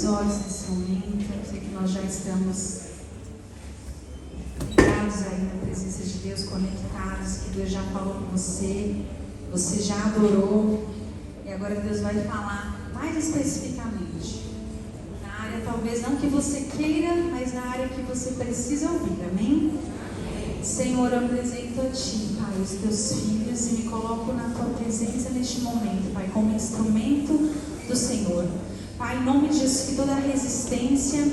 olhos nesse momento. Eu sei que nós já estamos ligados aí na presença de Deus, conectados, que Deus já falou com você, você já adorou, e agora Deus vai falar mais especificamente na área talvez não que você queira, mas na área que você precisa ouvir, amém? Senhor, eu apresento a Ti, Pai, os Teus filhos e me coloco na Tua presença neste momento, Pai, como instrumento do Senhor. Pai, em nome de Jesus, que toda resistência,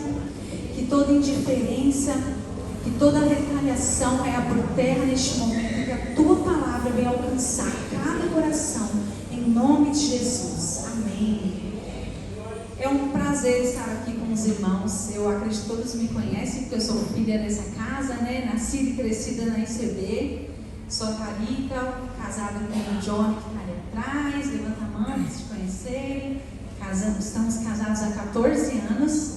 que toda indiferença, que toda retaliação caia por terra neste momento, que a Tua palavra venha alcançar cada coração, em nome de Jesus. Amém. É um prazer estar aqui com os irmãos. Eu acredito que todos me conhecem, porque eu sou filha dessa casa, né? Nascida e crescida na ICB. Sou a Thalita, casada com o John, que está ali atrás. Levanta a mão para se conhecerem. Estamos casados há 14 anos.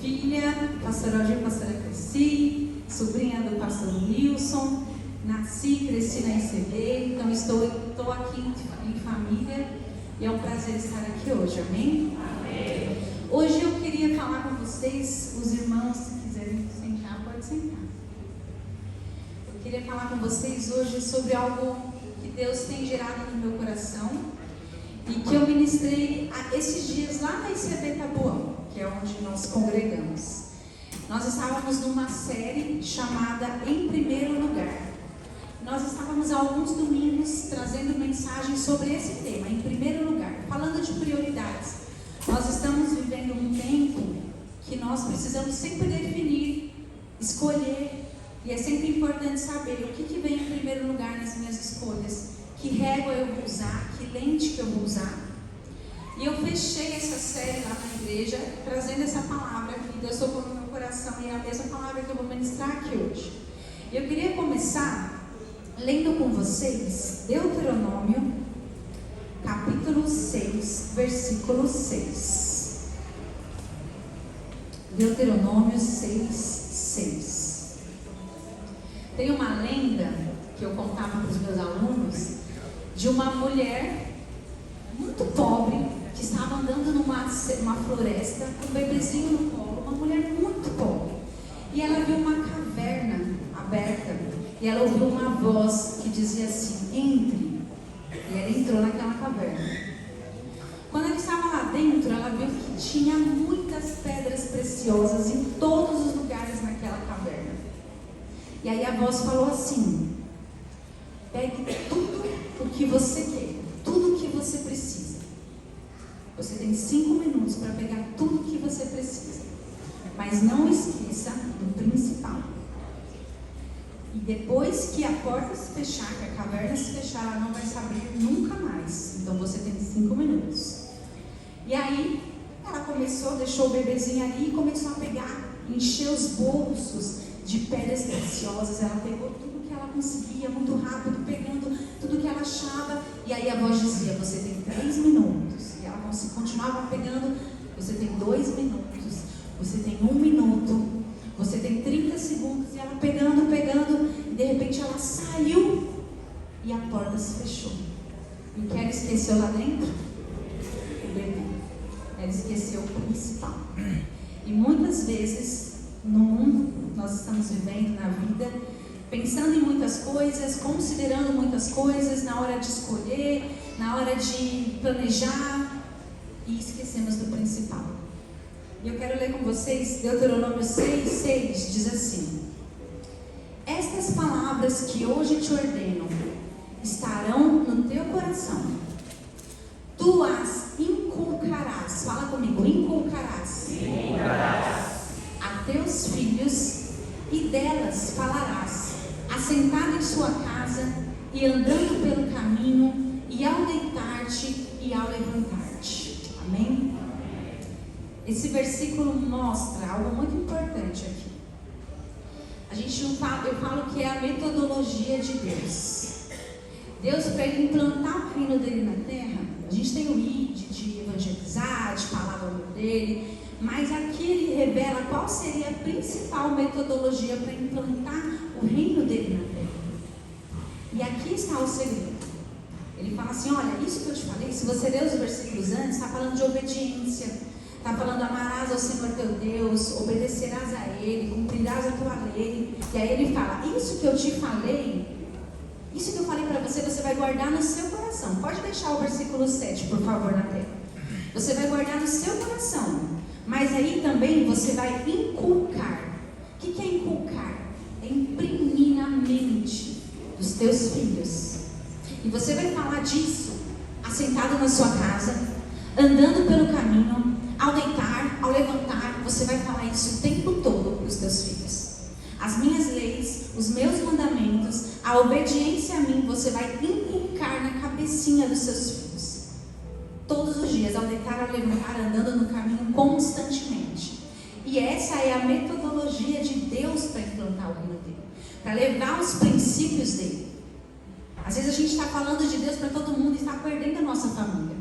Filha, pastor Aldir, pastora Cresci, sobrinha do pastor Wilson. Nasci e cresci na ICB, então estou aqui em família e é um prazer estar aqui hoje, amém? Amém. Hoje eu queria falar com vocês, os irmãos, se quiserem sentar, pode sentar. Eu queria falar com vocês hoje sobre algo que Deus tem gerado no meu coração e que eu ministrei esses dias lá na ICB Taboão, que é onde nós congregamos. Nós estávamos numa série chamada Em Primeiro Lugar. Nós estávamos há alguns domingos trazendo mensagens sobre esse tema, em primeiro lugar, falando de prioridades. Nós estamos vivendo um tempo que nós precisamos sempre definir, escolher, e é sempre importante saber o que vem em primeiro lugar nas minhas escolhas, que régua eu vou usar, que lente que eu vou usar. E eu fechei essa série lá na igreja, trazendo essa palavra que Deus tocou no meu coração, e é a mesma palavra que eu vou ministrar aqui hoje. E eu queria começar lendo com vocês Deuteronômio, capítulo 6, versículo 6. Deuteronômio 6, 6. Tem uma lenda que eu contava para os meus alunos de uma mulher muito pobre que estava andando numa floresta com um bebezinho no colo, uma mulher muito pobre. E ela viu uma caverna aberta. E ela ouviu uma voz que dizia assim: entre. E ela entrou naquela caverna. Quando ela estava lá dentro, ela viu que tinha muitas pedras preciosas em todos os lugares naquela caverna. E aí a voz falou assim: pegue tudo o que você quer, tudo o que você precisa. Você tem 5 minutos para pegar tudo o que você precisa. Mas não esqueça do principal. E depois que a porta se fechar, que a caverna se fechar, ela não vai se abrir nunca mais. Então você tem 5 minutos. E aí ela começou, deixou o bebezinho ali e começou a pegar, encher os bolsos de pedras preciosas. Ela pegou tudo que ela conseguia, muito rápido, pegando tudo que ela achava. E aí a voz dizia: você tem 3 minutos. E ela continuava pegando: você tem 2 minutos, você tem 1 minuto. Você tem 30 segundos, e ela pegando, e de repente ela saiu e a porta se fechou. E o que ela esqueceu lá dentro? O bebê. Ela esqueceu o principal. E muitas vezes no mundo nós estamos vivendo, na vida, pensando em muitas coisas, considerando muitas coisas na hora de escolher, na hora de planejar, e esquecemos do principal. E eu quero ler com vocês Deuteronômio 6, 6, diz assim: estas palavras que hoje te ordeno estarão no teu coração. Tu as inculcarás. Fala comigo, inculcarás. A teus filhos, e delas falarás, assentado em sua casa, e andando pelo caminho, e ao deitar-te e ao levantar-te. Amém? Esse versículo mostra algo muito importante aqui. Eu falo que é a metodologia de Deus. Deus, para Ele implantar o reino dele na terra, a gente tem o ID de evangelizar, de falar do amor dele, mas aqui Ele revela qual seria a principal metodologia para implantar o reino dele na terra. E aqui está o segredo. Ele fala assim: olha, isso que eu te falei, se você ler os versículos antes, está falando de obediência. Está falando, amarás ao Senhor teu Deus, obedecerás a Ele, cumprirás a tua lei. E aí ele fala, isso que eu te falei, isso que eu falei para você, você vai guardar no seu coração. Pode deixar o versículo 7, por favor, na tela. Você vai guardar no seu coração, mas aí também você vai inculcar. O que é inculcar? É imprimir na mente dos teus filhos. E você vai falar disso assentado na sua casa, andando pelo caminho, ao deitar, ao levantar. Você vai falar isso o tempo todo para os teus filhos. As minhas leis, os meus mandamentos, a obediência a mim, você vai inculcar na cabecinha dos seus filhos. Todos os dias, ao deitar, ao levantar, andando no caminho constantemente. E essa é a metodologia de Deus para implantar o reino dele, para levar os princípios dele. Às vezes a gente está falando de Deus para todo mundo e está perdendo a nossa família.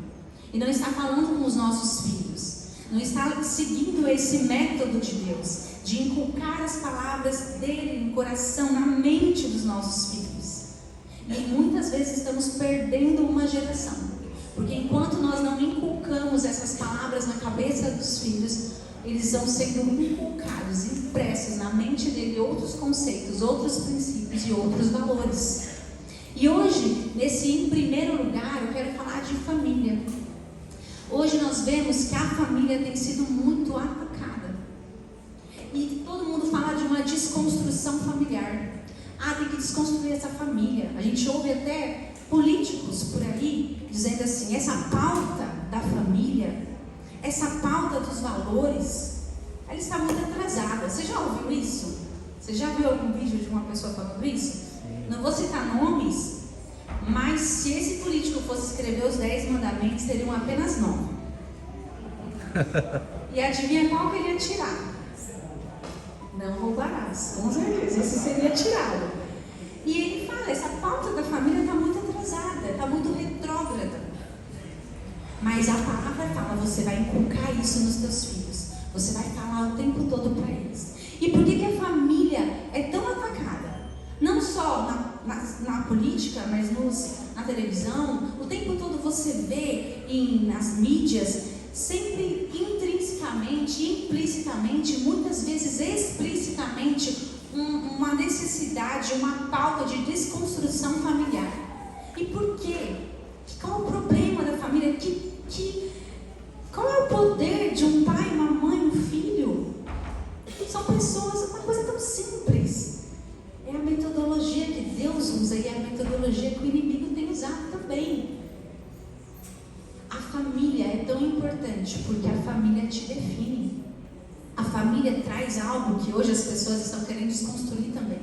E não está falando com os nossos filhos. Não está seguindo esse método de Deus, de inculcar as palavras dele no coração, na mente dos nossos filhos. E muitas vezes estamos perdendo uma geração. Porque enquanto nós não inculcamos essas palavras na cabeça dos filhos, eles vão sendo inculcados, impressos na mente dele outros conceitos, outros princípios e outros valores. E hoje, em primeiro lugar, eu quero falar de família. Hoje nós vemos que a família tem sido muito atacada. E todo mundo fala de uma desconstrução familiar. Tem que desconstruir essa família. A gente ouve até políticos por aí dizendo assim, essa pauta da família, essa pauta dos valores, ela está muito atrasada. Você já ouviu isso? Você já viu algum vídeo de uma pessoa falando isso? Não vou citar nomes, mas se esse político fosse escrever os 10 mandamentos, seriam apenas 9. E adivinha qual que ele ia tirar? Não roubarás. Com certeza, esse seria tirado. E ele fala, essa pauta da família está muito atrasada, está muito retrógrada. Mas a palavra fala, você vai inculcar isso nos teus filhos. Você vai falar o tempo todo para eles. E por que a família é tão atacada? Não só na política, mas na televisão. O tempo todo você vê nas mídias, sempre intrinsecamente, implicitamente, muitas vezes explicitamente, uma necessidade, uma pauta de desconstrução familiar. E por quê? Qual é o problema da família? Qual é o poder de um pai, uma mãe, um filho? São pessoas, uma coisa tão simples. É a metodologia que Deus usa e é a metodologia que o inimigo tem usado também. A família é tão importante porque a família te define. A família traz algo que hoje as pessoas estão querendo desconstruir também,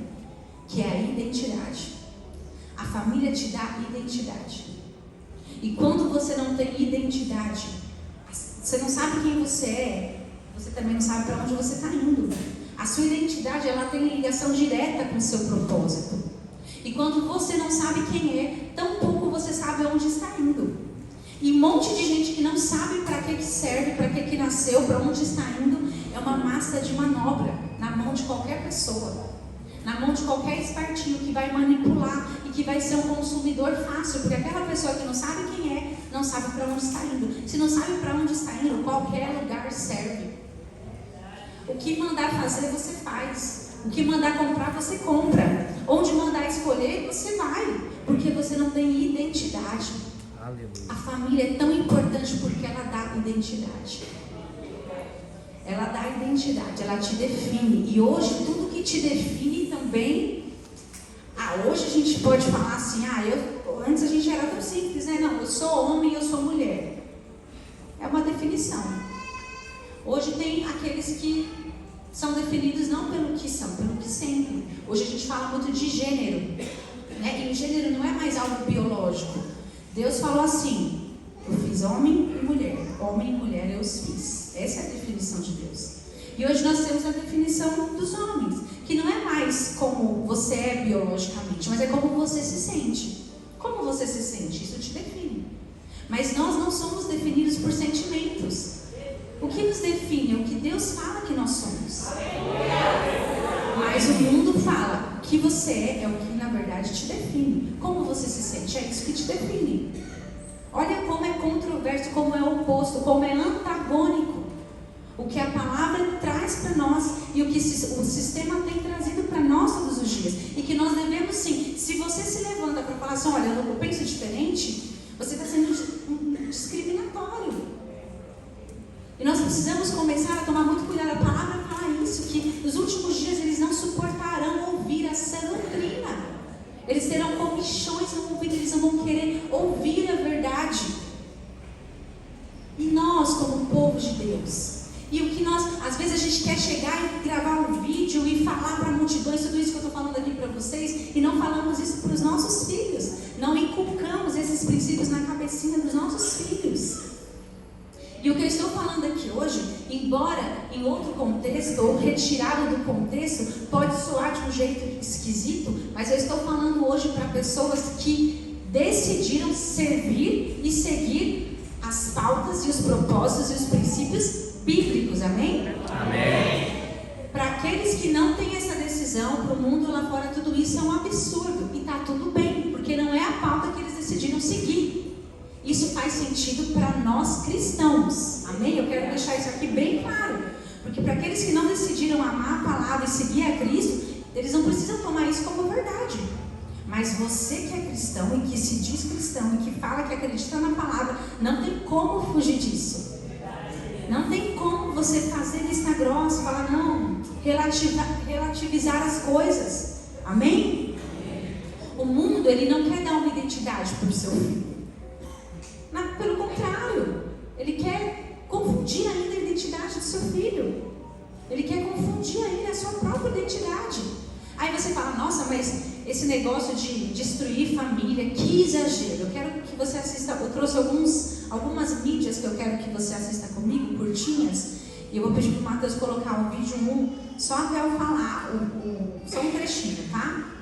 que é a identidade. A família te dá identidade. E quando você não tem identidade, você não sabe quem você é, você também não sabe para onde você está indo. A sua identidade, ela tem ligação direta com o seu propósito. E quando você não sabe quem é, tampouco você sabe onde está indo. E um monte de gente que não sabe para que serve, para que nasceu, para onde está indo, é uma massa de manobra na mão de qualquer pessoa. Na mão de qualquer espertinho que vai manipular e que vai ser um consumidor fácil. Porque aquela pessoa que não sabe quem é, não sabe para onde está indo. Se não sabe para onde está indo, qualquer lugar serve. O que mandar fazer, você faz. O que mandar comprar, você compra. Onde mandar escolher, você vai. Porque você não tem identidade. Aleluia. A família é tão importante porque ela dá identidade. Ela dá identidade, ela te define. E hoje, tudo que te define também... hoje a gente pode falar assim, antes a gente era tão simples, né? Não, eu sou homem, eu sou mulher. É uma definição. Hoje tem aqueles que são definidos não pelo que são, pelo que sentem. Hoje a gente fala muito de gênero, né? E o gênero não é mais algo biológico. Deus falou assim, eu fiz homem e mulher eu os fiz. Essa é a definição de Deus. E hoje nós temos a definição dos homens, que não é mais como você é biologicamente, mas é como você se sente. Como você se sente? Isso te define. Mas nós não somos definidos por sentimentos. O que nos define é o que Deus fala que nós somos. Mas o mundo fala que você é o que na verdade te define. Como você se sente? É isso que te define. Olha como é controverso, como é oposto, como é antagônico. traz para nós e o que o sistema tem trazido para nós todos os dias. E que nós devemos sim, se você se levanta para falar assim, olha, eu penso diferente, você está sendo discriminatório. E nós precisamos começar a tomar muito cuidado. A palavra fala isso, que nos últimos dias eles não suportarão ouvir a sã doutrina. Eles terão comichões no ouvido, eles não vão querer ouvir a verdade. E nós, como povo de Deus, e o que nós, às vezes a gente quer chegar e gravar um vídeo e falar para multidões, tudo isso que eu estou falando aqui para vocês, e não falamos isso para os nossos filhos, não inculcamos esses princípios na cabecinha dos nossos filhos. E o que eu estou falando aqui hoje, embora em outro contexto, ou retirado do contexto, pode soar de um jeito esquisito, mas eu estou falando hoje para pessoas que decidiram servir e seguir as pautas e os propósitos e os princípios bíblicos, amém? Amém. Para aqueles que não têm essa decisão, para o mundo lá fora, tudo isso é um absurdo, e está tudo bem, porque não é a pauta que eles decidiram seguir. Isso faz sentido para nós cristãos, amém? Eu quero deixar isso aqui bem claro, porque para aqueles que não decidiram amar a palavra e seguir a Cristo, eles não precisam tomar isso como verdade. Mas você que é cristão e que se diz cristão e que fala que acredita na palavra, não tem como fugir disso. Não tem como você fazer vista grossa, falar não, relativizar as coisas, amém? O mundo, ele não quer dar uma identidade para o seu filho. Pelo contrário, ele quer confundir ainda a identidade do seu filho. Ele quer confundir ainda a sua própria identidade. Aí você fala, nossa, mas esse negócio de destruir família, que exagero. Eu quero que você assista, eu trouxe algumas mídias que eu quero que você assista comigo, curtinhas. E eu vou pedir para o Matheus colocar o vídeo 1, só até eu falar, só um trechinho, tá?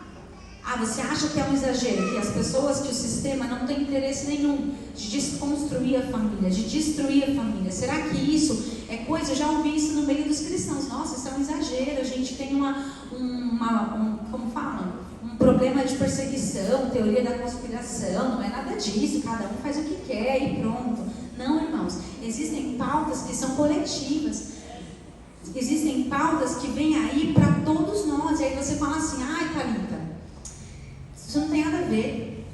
Ah, você acha que é um exagero, que as pessoas, que o sistema não tem interesse nenhum de desconstruir a família, de destruir a família? Será que isso é coisa? Eu já ouvi isso no meio dos cristãos. Nossa, isso é um exagero, a gente tem como falam? Um problema de perseguição, teoria da conspiração, não é nada disso, cada um faz o que quer e pronto. Não, irmãos, existem pautas que são coletivas. Existem pautas que vêm aí para todos nós. E aí você fala assim, ai, Thalita, isso não tem nada a ver.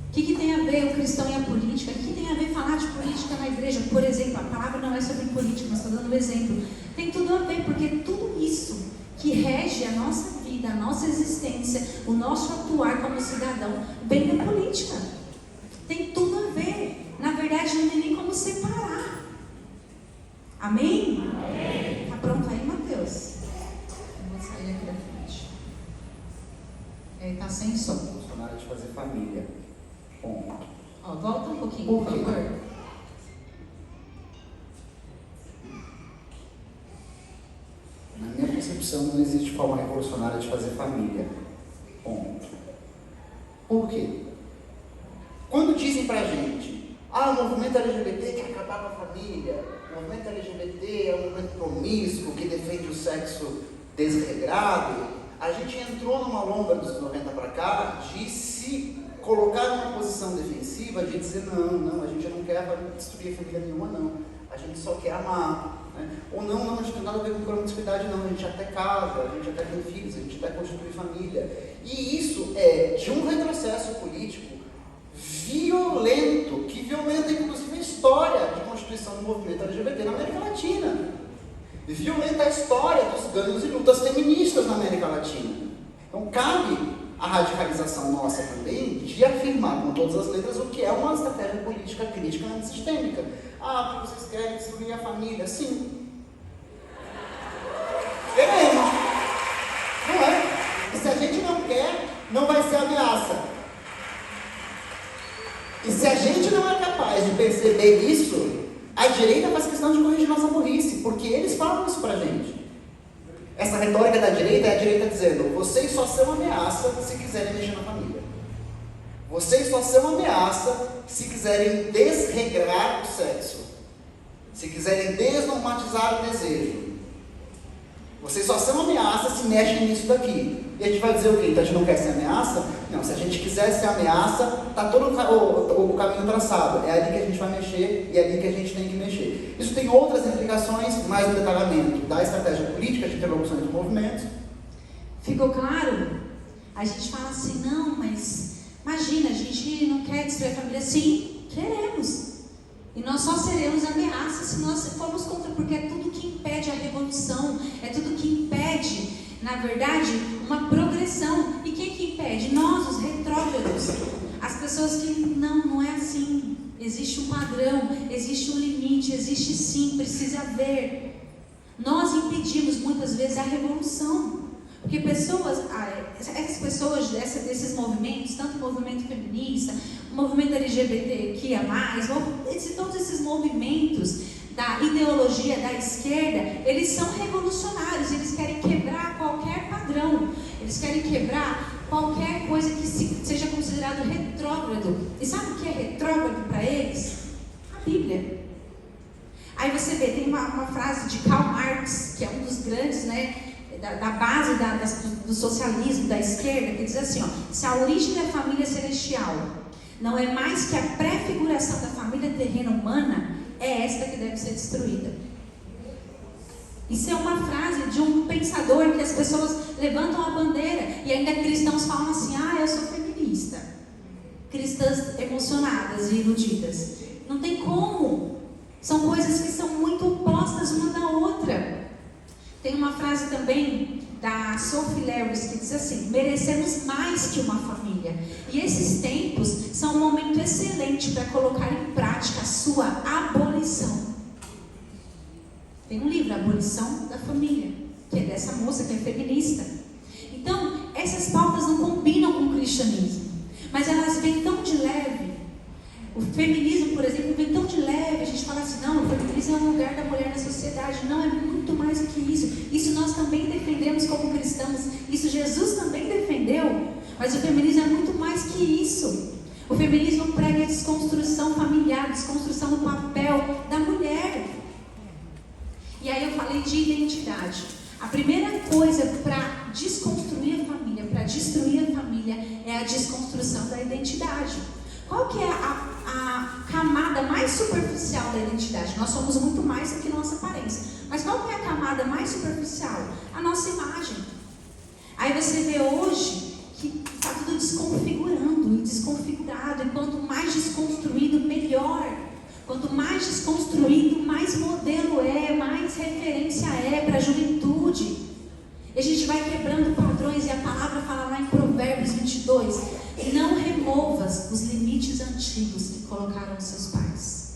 O que tem a ver o cristão e a política? O que tem a ver falar de política na igreja? Por exemplo, a palavra não é sobre política, mas estou dando um exemplo. Tem tudo a ver, porque tudo isso que rege a nossa vida, a nossa existência, o nosso atuar como cidadão, vem da política. Tem tudo a ver. Na verdade, não tem nem como separar. Amém? Amém. Tá pronto aí, Matheus? Eu vou sair aqui da frente. Está sem som. Bolsonaro de fazer família. Ponto. Ó, volta um pouquinho, por favor. Na minha concepção, não existe forma revolucionária de fazer família. Ponto. Por quê? Quando dizem pra gente, o movimento LGBT quer acabar com a família, o movimento LGBT é um movimento promíscuo que defende o sexo desregrado, a gente entrou numa longa dos 90 para cá de se colocar numa posição defensiva, de dizer não, a gente não quer destruir família nenhuma, não. A gente só quer amar. Né? Ou não, a gente não tem nada a ver com promiscuidade, não. A gente até casa, a gente até tem filhos, a gente até constitui família. E isso é de um retrocesso político violento, que violenta inclusive a história de constituição do movimento LGBT na América Latina. Violenta a história dos ganhos e lutas feministas na América Latina. Então cabe a radicalização nossa também de afirmar com todas as letras o que é uma estratégia política crítica antissistêmica. Porque vocês querem destruir a família? Sim. Queremos. Não é? E se a gente não quer, não vai ser ameaça. E se a gente não é capaz de perceber isso, a direita faz questão de corrigir nossa burrice, porque eles falam isso pra gente. Essa retórica da direita é a direita dizendo, vocês só são ameaça se quiserem mexer na família. Vocês só são ameaça se quiserem desregrar o sexo. Se quiserem desnormatizar o desejo. Vocês só são ameaça se mexem nisso daqui. E a gente vai dizer o quê? Então a gente não quer ser ameaça? Não, se a gente quiser ser ameaça, está todo o caminho traçado. É ali que a gente vai mexer e é ali que a gente tem que mexer. Isso tem outras implicações, mais no detalhamento da estratégia política de interlocução entre movimentos. Ficou claro? A gente fala assim, não, mas imagina, a gente não quer destruir a família. Sim, queremos. E nós só seremos ameaças se nós formos contra, porque é tudo que impede a revolução, é tudo que impede, na verdade, uma progressão. E quem que impede? Nós, os retrógrados. As pessoas que, não é assim. Existe um padrão, existe um limite, existe sim, precisa haver. Nós impedimos muitas vezes a revolução. Porque essas pessoas desses movimentos, tanto o movimento feminista, o movimento LGBTQIA+, todos esses movimentos da ideologia da esquerda, eles são revolucionários, eles querem quebrar qualquer padrão, eles querem quebrar qualquer coisa que seja considerado retrógrado. E sabe o que é retrógrado para eles? A Bíblia. Aí você vê, tem uma frase de Karl Marx, que é um dos grandes, da base do socialismo, da esquerda, que diz assim, se a origem da família celestial não é mais que a prefiguração da família terrena humana, é esta que deve ser destruída. Isso é uma frase de um pensador que as pessoas levantam a bandeira e ainda cristãos falam assim, eu sou feminista. Cristãs emocionadas e iludidas. Não tem como. São coisas que são muito opostas uma da outra. Tem uma frase também da Sophie Lewis que diz assim, merecemos mais que uma família. E esses tempos são um momento excelente para colocar em prática a sua abolição. Tem um livro, Abolição da Família, que é dessa moça que é feminista. Então, essas pautas não combinam com o cristianismo, mas elas vêm tão de leve. O feminismo, por exemplo, vem tão de leve, a gente fala assim, não, o feminismo é o lugar da mulher na sociedade. Não, é muito mais do que isso. Isso nós também defendemos como cristãos, isso Jesus também defendeu, mas o feminismo é muito mais que isso. O feminismo prega a desconstrução familiar, desconstrução do papel da mulher. E aí eu falei de identidade. A primeira coisa para desconstruir a família, para destruir a família, é a desconstrução da identidade. Qual que é a camada mais superficial da identidade? Nós somos muito mais do que nossa aparência. Mas qual que é a camada mais superficial? A nossa imagem. Aí você vê hoje que está tudo desconfigurando e desconfigurado. E quanto mais desconstruído, melhor. Quanto mais desconstruído, mais modelo é, mais referência é para a juventude. E a gente vai quebrando padrões, e a palavra fala lá em Provérbios 22, não removas os limites antigos que colocaram os seus pais.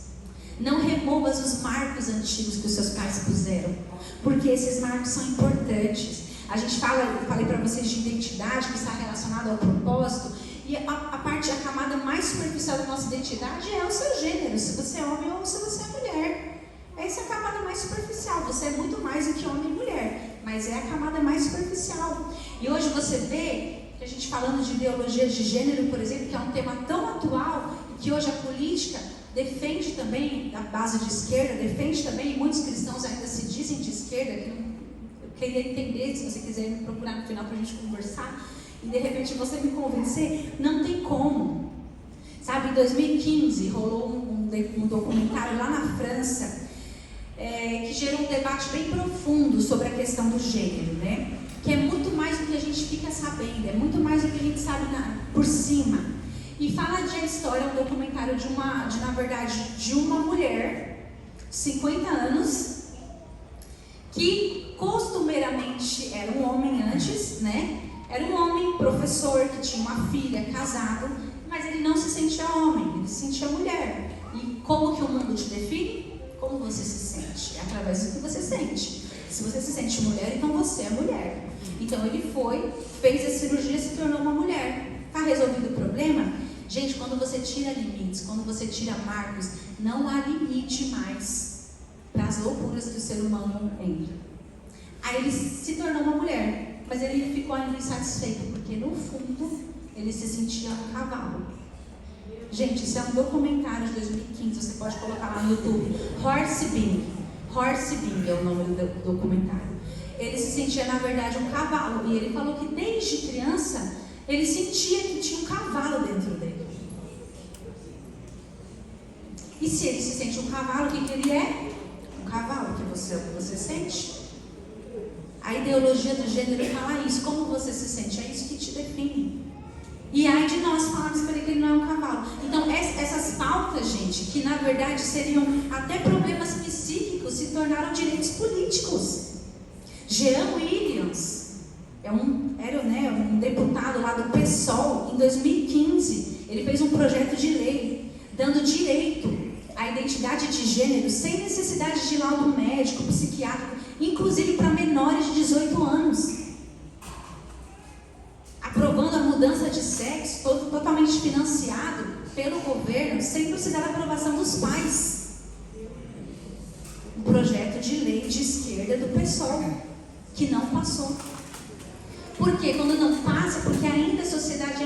Não removas os marcos antigos que os seus pais puseram, porque esses marcos são importantes. A gente eu falei para vocês de identidade, que está relacionada ao propósito, e a camada mais superficial da nossa identidade é o seu gênero, se você é homem ou se você é mulher. Essa é a camada mais superficial, você é muito mais do que homem e mulher, mas é a camada mais superficial. E hoje você vê que a gente falando de ideologia de gênero, por exemplo, que é um tema tão atual, e que hoje a política defende também, da base de esquerda, defende também, e muitos cristãos ainda se dizem de esquerda, que eu queria entender, se você quiser me procurar no final para a gente conversar, e de repente você me convencer, não tem como. Sabe, em 2015 rolou um documentário lá na França, que gerou um debate bem profundo sobre a questão do gênero, né? Que é muito mais do que a gente fica sabendo, é muito mais do que a gente sabe por cima. E fala de a história, um documentário de uma mulher, 50 anos, que costumeiramente era um homem antes, né? Era um homem professor que tinha uma filha, casado, mas ele não se sentia homem, ele se sentia mulher. E como que o mundo te define? Como você se sente? É através do que você sente. Se você se sente mulher, então você é mulher. Então ele fez a cirurgia e se tornou uma mulher. Está resolvido o problema? Gente, quando você tira limites, quando você tira marcos, não há limite mais para as loucuras que o ser humano entra. Aí ele se tornou uma mulher, mas ele ficou ainda insatisfeito, porque no fundo ele se sentia um cavalo. Gente, isso é um documentário de 2015, você pode colocar lá no YouTube. Horse Being é o nome do documentário. ele se sentia, na verdade, um cavalo. E ele falou que desde criança, ele sentia que tinha um cavalo dentro dele. E se ele se sente um cavalo, o que ele é? Um cavalo, que você sente. A ideologia do gênero fala isso. Como você se sente? É isso que te define. E ai de nós falarmos para ele que ele não é um cavalo. Então, essas pautas, gente, que na verdade seriam até problemas psíquicos, se tornaram direitos políticos. Jean Williams, era um deputado lá do PSOL, em 2015, ele fez um projeto de lei, dando direito à identidade de gênero, sem necessidade de laudo médico, psiquiátrico, inclusive para menores de 18 anos. Aprovando a mudança de sexo, totalmente financiado pelo governo, sem precisar da aprovação dos pais. Um projeto de lei de esquerda do PSOL, que não passou. Por quê? Quando não passa, porque ainda a sociedade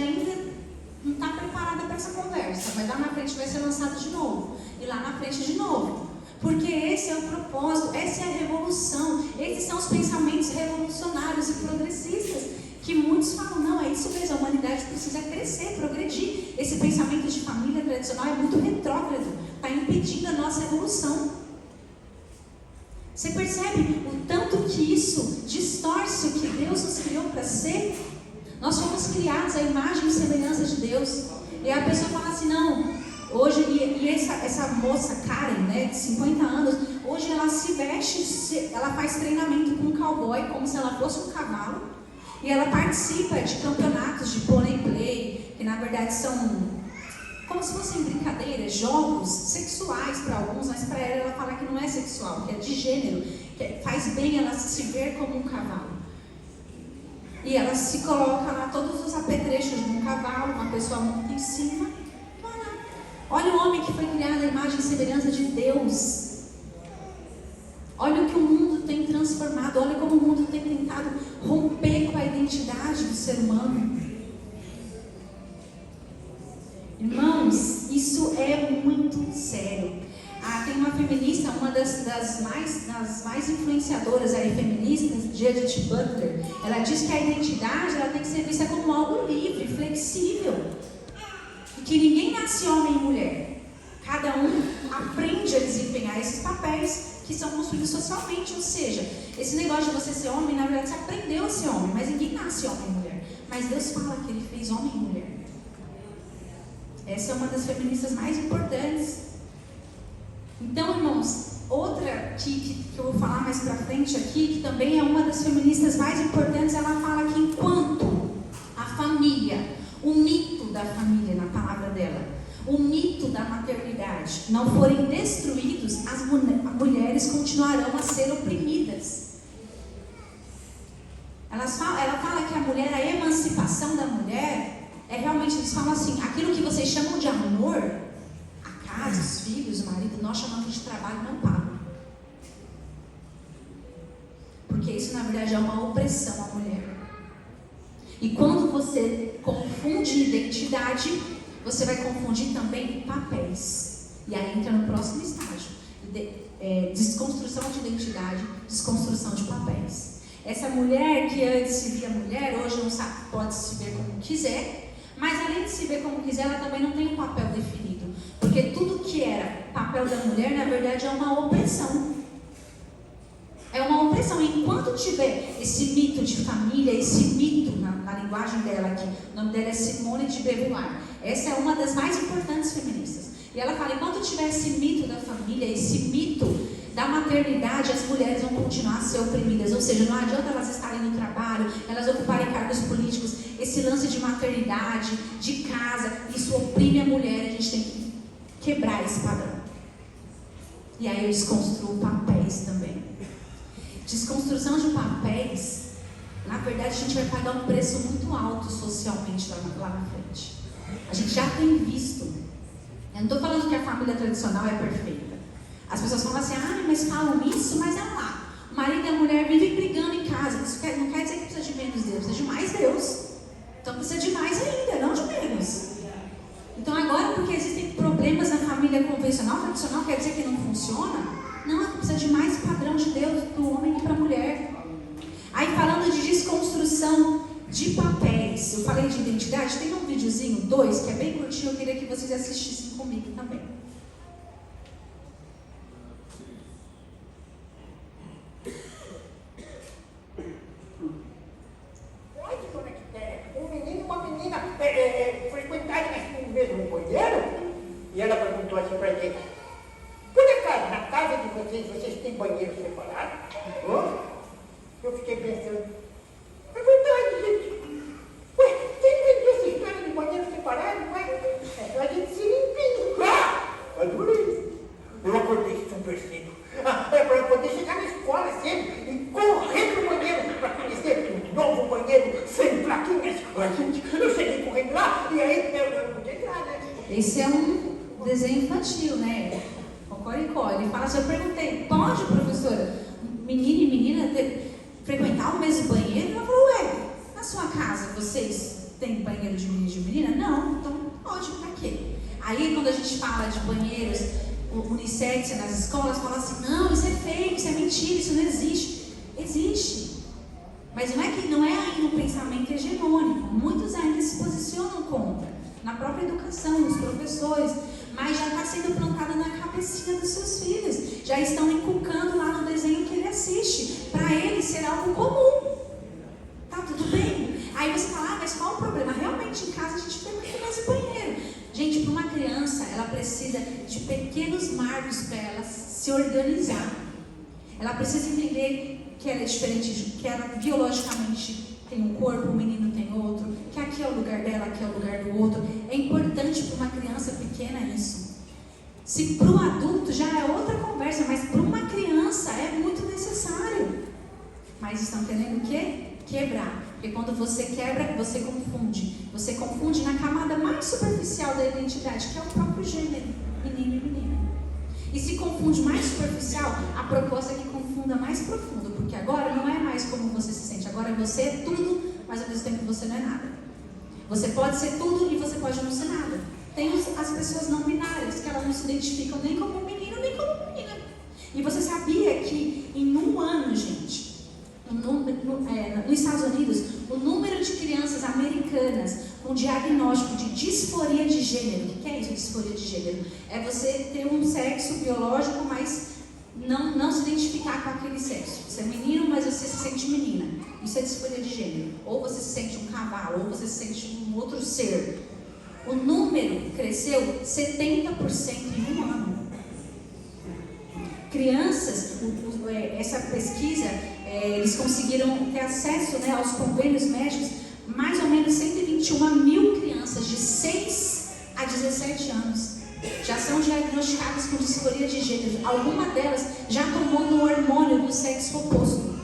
não está preparada para essa conversa, mas lá na frente vai ser lançado de novo, e lá na frente de novo. Porque esse é o propósito, essa é a revolução, esses são os pensamentos revolucionários e progressistas, que muitos falam, não, é isso mesmo, a humanidade precisa crescer, progredir. Esse pensamento de família tradicional é muito retrógrado, está impedindo a nossa evolução. Você percebe o tanto que isso distorce o que Deus nos criou para ser? Nós fomos criados à imagem e semelhança de Deus. E a pessoa fala assim, não, hoje, essa moça Karen, né, de 50 anos, hoje ela se veste, ela faz treinamento com um cowboy, como se ela fosse um cavalo. E ela participa de campeonatos de pônei play, que na verdade são como se fossem brincadeiras, jogos sexuais para alguns, mas para ela fala que não é sexual, que é de gênero, que faz bem ela se ver como um cavalo. E ela se coloca lá todos os apetrechos de um cavalo, uma pessoa monta em cima. Olha o homem que foi criado à imagem e semelhança de Deus. Olha o que o mundo tem transformado, olha como o mundo tem tentado romper com a identidade do ser humano. Irmãos, isso é muito sério. Tem uma feminista, uma das mais influenciadoras aí, feministas, Judith Butler. Ela diz que a identidade ela tem que ser vista como algo livre, flexível. E que ninguém nasce homem e mulher. Cada um aprende a desempenhar esses papéis que são construídos socialmente. Ou seja, esse negócio de você ser homem, na verdade você aprendeu a ser homem, mas ninguém nasce homem e mulher. Mas Deus fala que Ele fez homem e mulher. Essa é uma das feministas mais importantes. Então, irmãos, outra que eu vou falar mais pra frente aqui, que também é uma das feministas mais importantes, ela fala que enquanto a família, o mito da família, na palavra dela, o mito da maternidade não forem destruídos, as mulheres continuarão a ser oprimidas. Ela fala que a mulher, a emancipação da mulher, é realmente, eles falam assim, aquilo que vocês chamam de amor, a casa, os filhos, o marido, nós chamamos de trabalho não pago. Porque isso, na verdade, é uma opressão à mulher. E quando você confunde identidade, você vai confundir também papéis. E aí entra no próximo estágio. Desconstrução de identidade, desconstrução de papéis. Essa mulher que antes se via mulher, hoje não sabe, pode se ver como quiser. Mas além de se ver como quiser, ela também não tem um papel definido. Porque tudo que era papel da mulher, na verdade, é uma opressão. É uma opressão. Enquanto tiver esse mito de família, esse mito na linguagem dela aqui, o nome dela é Simone de Beauvoir. Essa é uma das mais importantes feministas. E ela fala, enquanto tiver esse mito da família, esse mito da maternidade, as mulheres vão continuar a ser oprimidas. Ou seja, não adianta elas estarem no trabalho, elas ocuparem cargos políticos. Esse lance de maternidade, de casa, isso oprime a mulher. A gente tem que quebrar esse padrão. E aí eu desconstruo papéis também. Desconstrução de papéis, na verdade, a gente vai pagar um preço muito alto socialmente lá na frente. A gente já tem visto. Eu não estou falando que a família tradicional é perfeita. As pessoas falam assim, mas falam isso, mas olha lá, o marido e a mulher vivem brigando em casa. Isso não quer dizer que precisa de menos Deus, precisa de mais Deus. Então precisa de mais ainda, não de menos. Então agora, porque existem problemas na família convencional, tradicional, quer dizer que não funciona? Não, precisa de mais padrão de Deus para o homem e para a mulher. reprodução de papéis. Eu falei de identidade, tem um videozinho 2 que é bem curtinho, eu queria que vocês assistissem comigo também. Pode, dona Quitéria, um menino e uma menina frequentarem o mesmo banheiro? E ela perguntou assim pra gente: por acaso, na casa de vocês têm banheiro separado? Eu fiquei pensando, é verdade, gente. Ué, quem inventou essa história de banheiro separado? Ué, é só a gente se limpinho. Adorei. Eu acordei super cedo. É para poder chegar na escola cedo e correr pro banheiro para conhecer um novo banheiro sem plaquinhas. Gente, eu cheguei correndo lá e aí eu não podia entrar, né? Esse é um desenho infantil, né? Cocoricó. Ele fala assim, eu perguntei, pode, professora, menino e menina frequentar o mesmo banheiro? Ela falou, ué, na sua casa vocês têm banheiro de menino e de menina? Não, então pode, pra quê? Aí quando a gente fala de banheiros unissex nas escolas, fala assim, não, isso é fake, isso é mentira, isso não existe. Existe. Mas não é ainda um pensamento hegemônico. Muitos ainda se posicionam contra. Na própria educação, os professores. Mas já está sendo plantada na cabecinha dos seus filhos. Já estão inculcando lá no desenho que ele assiste. Para ele ser algo comum. Tá tudo bem? Aí você fala, mas qual o problema? Realmente em casa a gente frequenta mais o banheiro. Gente, para uma criança, ela precisa de pequenos marcos para ela se organizar. Ela precisa entender que ela é diferente, que ela biologicamente tem um corpo, o menino tem outro, que aqui é o lugar dela, aqui é o lugar do outro. É importante para uma criança pequena isso. Se para um adulto já é outra conversa, mas para uma criança é muito necessário. Mas estão querendo o quê? Quebrar. Porque quando você quebra, você confunde. Você confunde na camada mais superficial da identidade, que é o próprio gênero, menino e menina. E se confunde mais superficial, a proposta é que confunda mais profundo. Porque agora não é mais como você se sente. Agora você é tudo, mas ao mesmo tempo você não é nada. Você pode ser tudo e você pode não ser nada. Tem as pessoas não binárias, que elas não se identificam nem como menino, nem como menina. E você sabia que em um ano, gente, nos Estados Unidos, o número de crianças americanas com diagnóstico de disforia de gênero, o que é isso, disforia de gênero? É você ter um sexo biológico, mas não se identificar com aquele sexo. Você é menino, mas você se sente menina. Isso é disforia de gênero. Ou você se sente um cavalo, ou você se sente um outro ser. O número cresceu 70% em um ano. Crianças, essa pesquisa, eles conseguiram ter acesso, né, aos convênios médicos, mais ou menos 121 mil crianças de 6 a 17 anos já são diagnosticadas com disforia de gênero. Alguma delas já tomando o hormônio do sexo oposto.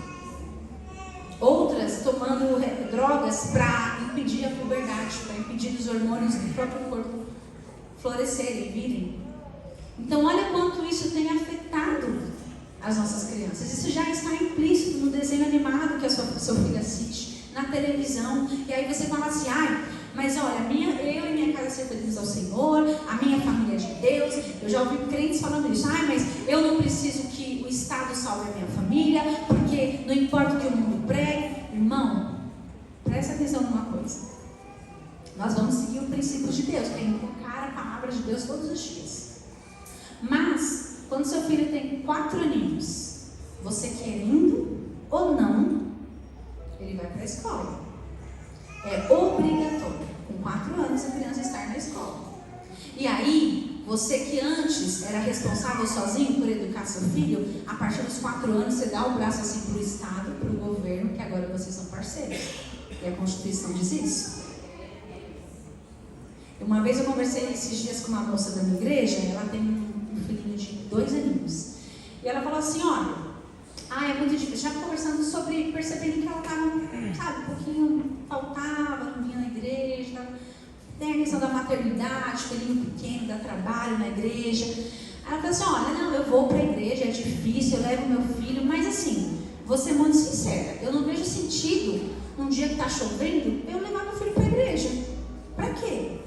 Outras tomando drogas para impedir a puberdade, para impedir os hormônios do próprio corpo florescerem, virem. Então olha quanto isso tem afetado as nossas crianças. Isso já está implícito no desenho animado que a seu filho assiste, na televisão. E aí você fala assim, mas olha, eu e minha casa servimos ao Senhor, a minha família é de Deus. Eu já ouvi crentes falando isso, mas eu não preciso que o Estado salve a minha família, porque não importa o que o mundo pregue. Irmão, presta atenção numa coisa. Nós vamos seguir o princípio de Deus, que é invocar a palavra de Deus todos os dias. Mas, quando seu filho tem 4 aninhos, você querendo ou não, ele vai para a escola. É obrigatório, com 4 anos, a criança estar na escola. E aí, você que antes era responsável sozinho por educar seu filho, a partir dos 4 anos, você dá o braço assim para o Estado, para o governo, que agora vocês são parceiros. E a Constituição diz isso. Uma vez eu conversei esses dias com uma moça da minha igreja, ela tem um filhinho de 2 aninhos. E ela falou assim, olha, é muito difícil. Já conversando sobre, percebendo que ela estava, um pouquinho faltava, não vinha na igreja. Tem a questão da maternidade, filhinho pequeno, dá trabalho na igreja. Aí ela falou assim, olha, não, eu vou para a igreja, é difícil, eu levo meu filho, mas assim, vou ser muito sincera, eu não vejo sentido, num dia que está chovendo, eu levar meu filho para a igreja. Para quê?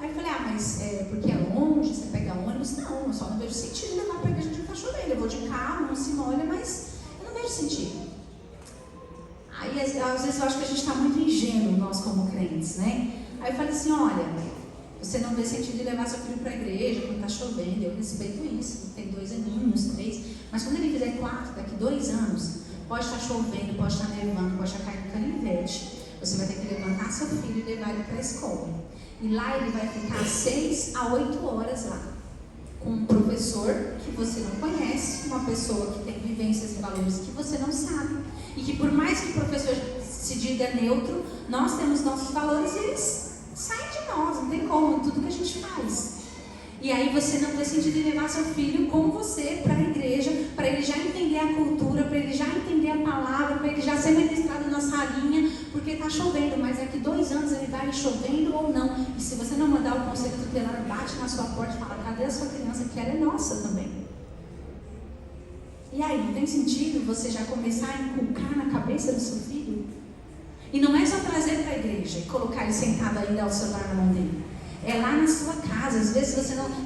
Aí eu falei, mas porque é longe, você pega ônibus? Não, eu só não vejo sentido levar para a igreja de chovendo. Eu vou de carro, não se molha, mas eu não vejo sentido. Aí Aí às vezes eu acho que a gente está muito ingênuo, nós como crentes, né? Aí eu falei assim, olha, você não vê sentido de levar seu filho para a igreja quando está chovendo, eu respeito isso, tem 2 aninhos, 3, mas quando ele fizer 4, daqui 2 anos, pode estar chovendo, pode estar nevando, pode estar caindo canivete, você vai ter que levantar seu filho e levar ele para a escola. E lá ele vai ficar 6 a 8 horas lá, com um professor que você não conhece, uma pessoa que tem vivências e valores que você não sabe. E que por mais que o professor se diga neutro, nós temos nossos valores e eles saem de nós, não tem como, tudo que a gente faz. E aí você não tem sentido em levar seu filho com você para a igreja, para ele já entender a cultura, para ele já entender a palavra, para ele já ser ministrado na salinha, porque está chovendo, mas daqui 2 anos ele vai chovendo ou não. E se você não mandar o conselho tutelar, bate na sua porta e fala, cadê a sua criança, que ela é nossa também. E aí, não tem sentido você já começar a inculcar na cabeça do seu filho? E não é só trazer para a igreja e colocar ele sentado aí e dar o celular na mão dele. É lá na sua casa. Às vezes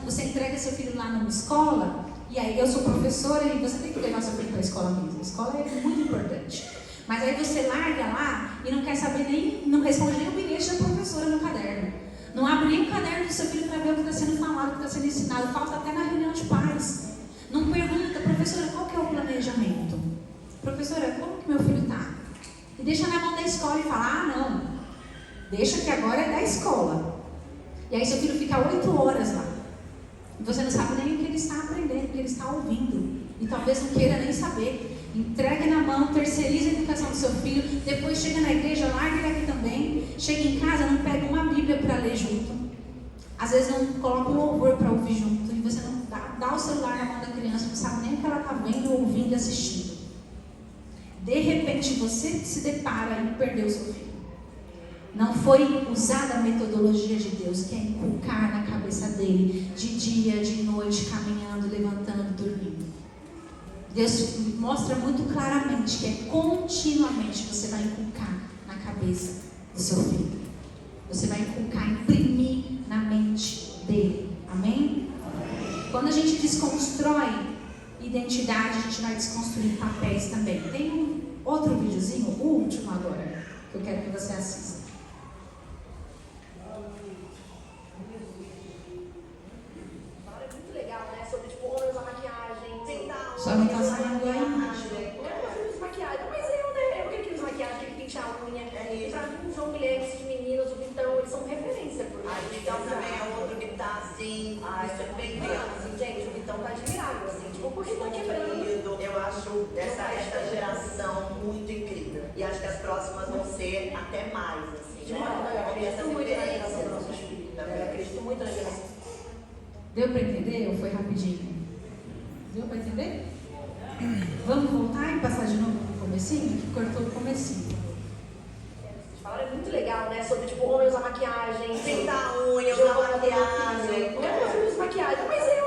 você entrega seu filho lá numa escola, e aí eu sou professora e você tem que levar seu filho para a escola mesmo. A escola é muito importante. Mas aí você larga lá e não quer saber nem, não responde nem o bilhete da professora no caderno. Não abre nem o caderno do seu filho para ver o que está sendo falado, o que está sendo ensinado. Falta até na reunião de pais. Não pergunta, professora, qual que é o planejamento? Professora, como que meu filho está? E deixa na mão da escola e fala, ah, não, deixa que agora é da escola. E aí seu filho fica 8 horas lá. E você não sabe nem o que ele está aprendendo, o que ele está ouvindo. E talvez não queira nem saber. Entrega na mão, terceiriza a educação do seu filho. Depois chega na igreja, larga ele aqui também. Chega em casa, não pega uma Bíblia para ler junto. Às vezes não coloca um louvor para ouvir junto. E você não dá o celular na mão da criança, não sabe nem o que ela está vendo, ouvindo e assistindo. De repente você se depara e perdeu seu filho. Não foi usada a metodologia de Deus, que é inculcar na cabeça dele, de dia, de noite, caminhando, levantando, dormindo. Deus mostra muito claramente que é continuamente você vai inculcar na cabeça do seu filho. Você vai inculcar, imprimir na mente dele. Amém? Quando a gente desconstrói identidade, a gente vai desconstruir papéis também. Tem um outro videozinho, o último agora, que eu quero que você assista. Só não tá saindo a imagem. Maquiagem, mas eu que uso maquiagem, que pinta a unha. E pra mim, João Guilherme, esses meninos, o Vitão, eles são referência. O Vitão também é outro que tá assim, isso é bem assim, gente, o Vitão tá admirável, assim, tipo, porque tá quebrando. Eu acho esta geração muito incrível. E acho que as próximas vão ser até mais, assim. Eu acredito muito na geração dos nossos filhos. Eu acredito muito na geração. Deu para entender ou foi rapidinho? Deu para entender? Vamos voltar e passar de novo no comecinho? Que cortou o comecinho. Vocês falaram, é muito legal, né? Sobre, tipo, homem usar maquiagem. Pintar a unha, usar maquiagem. Eu uso maquiagem, mas eu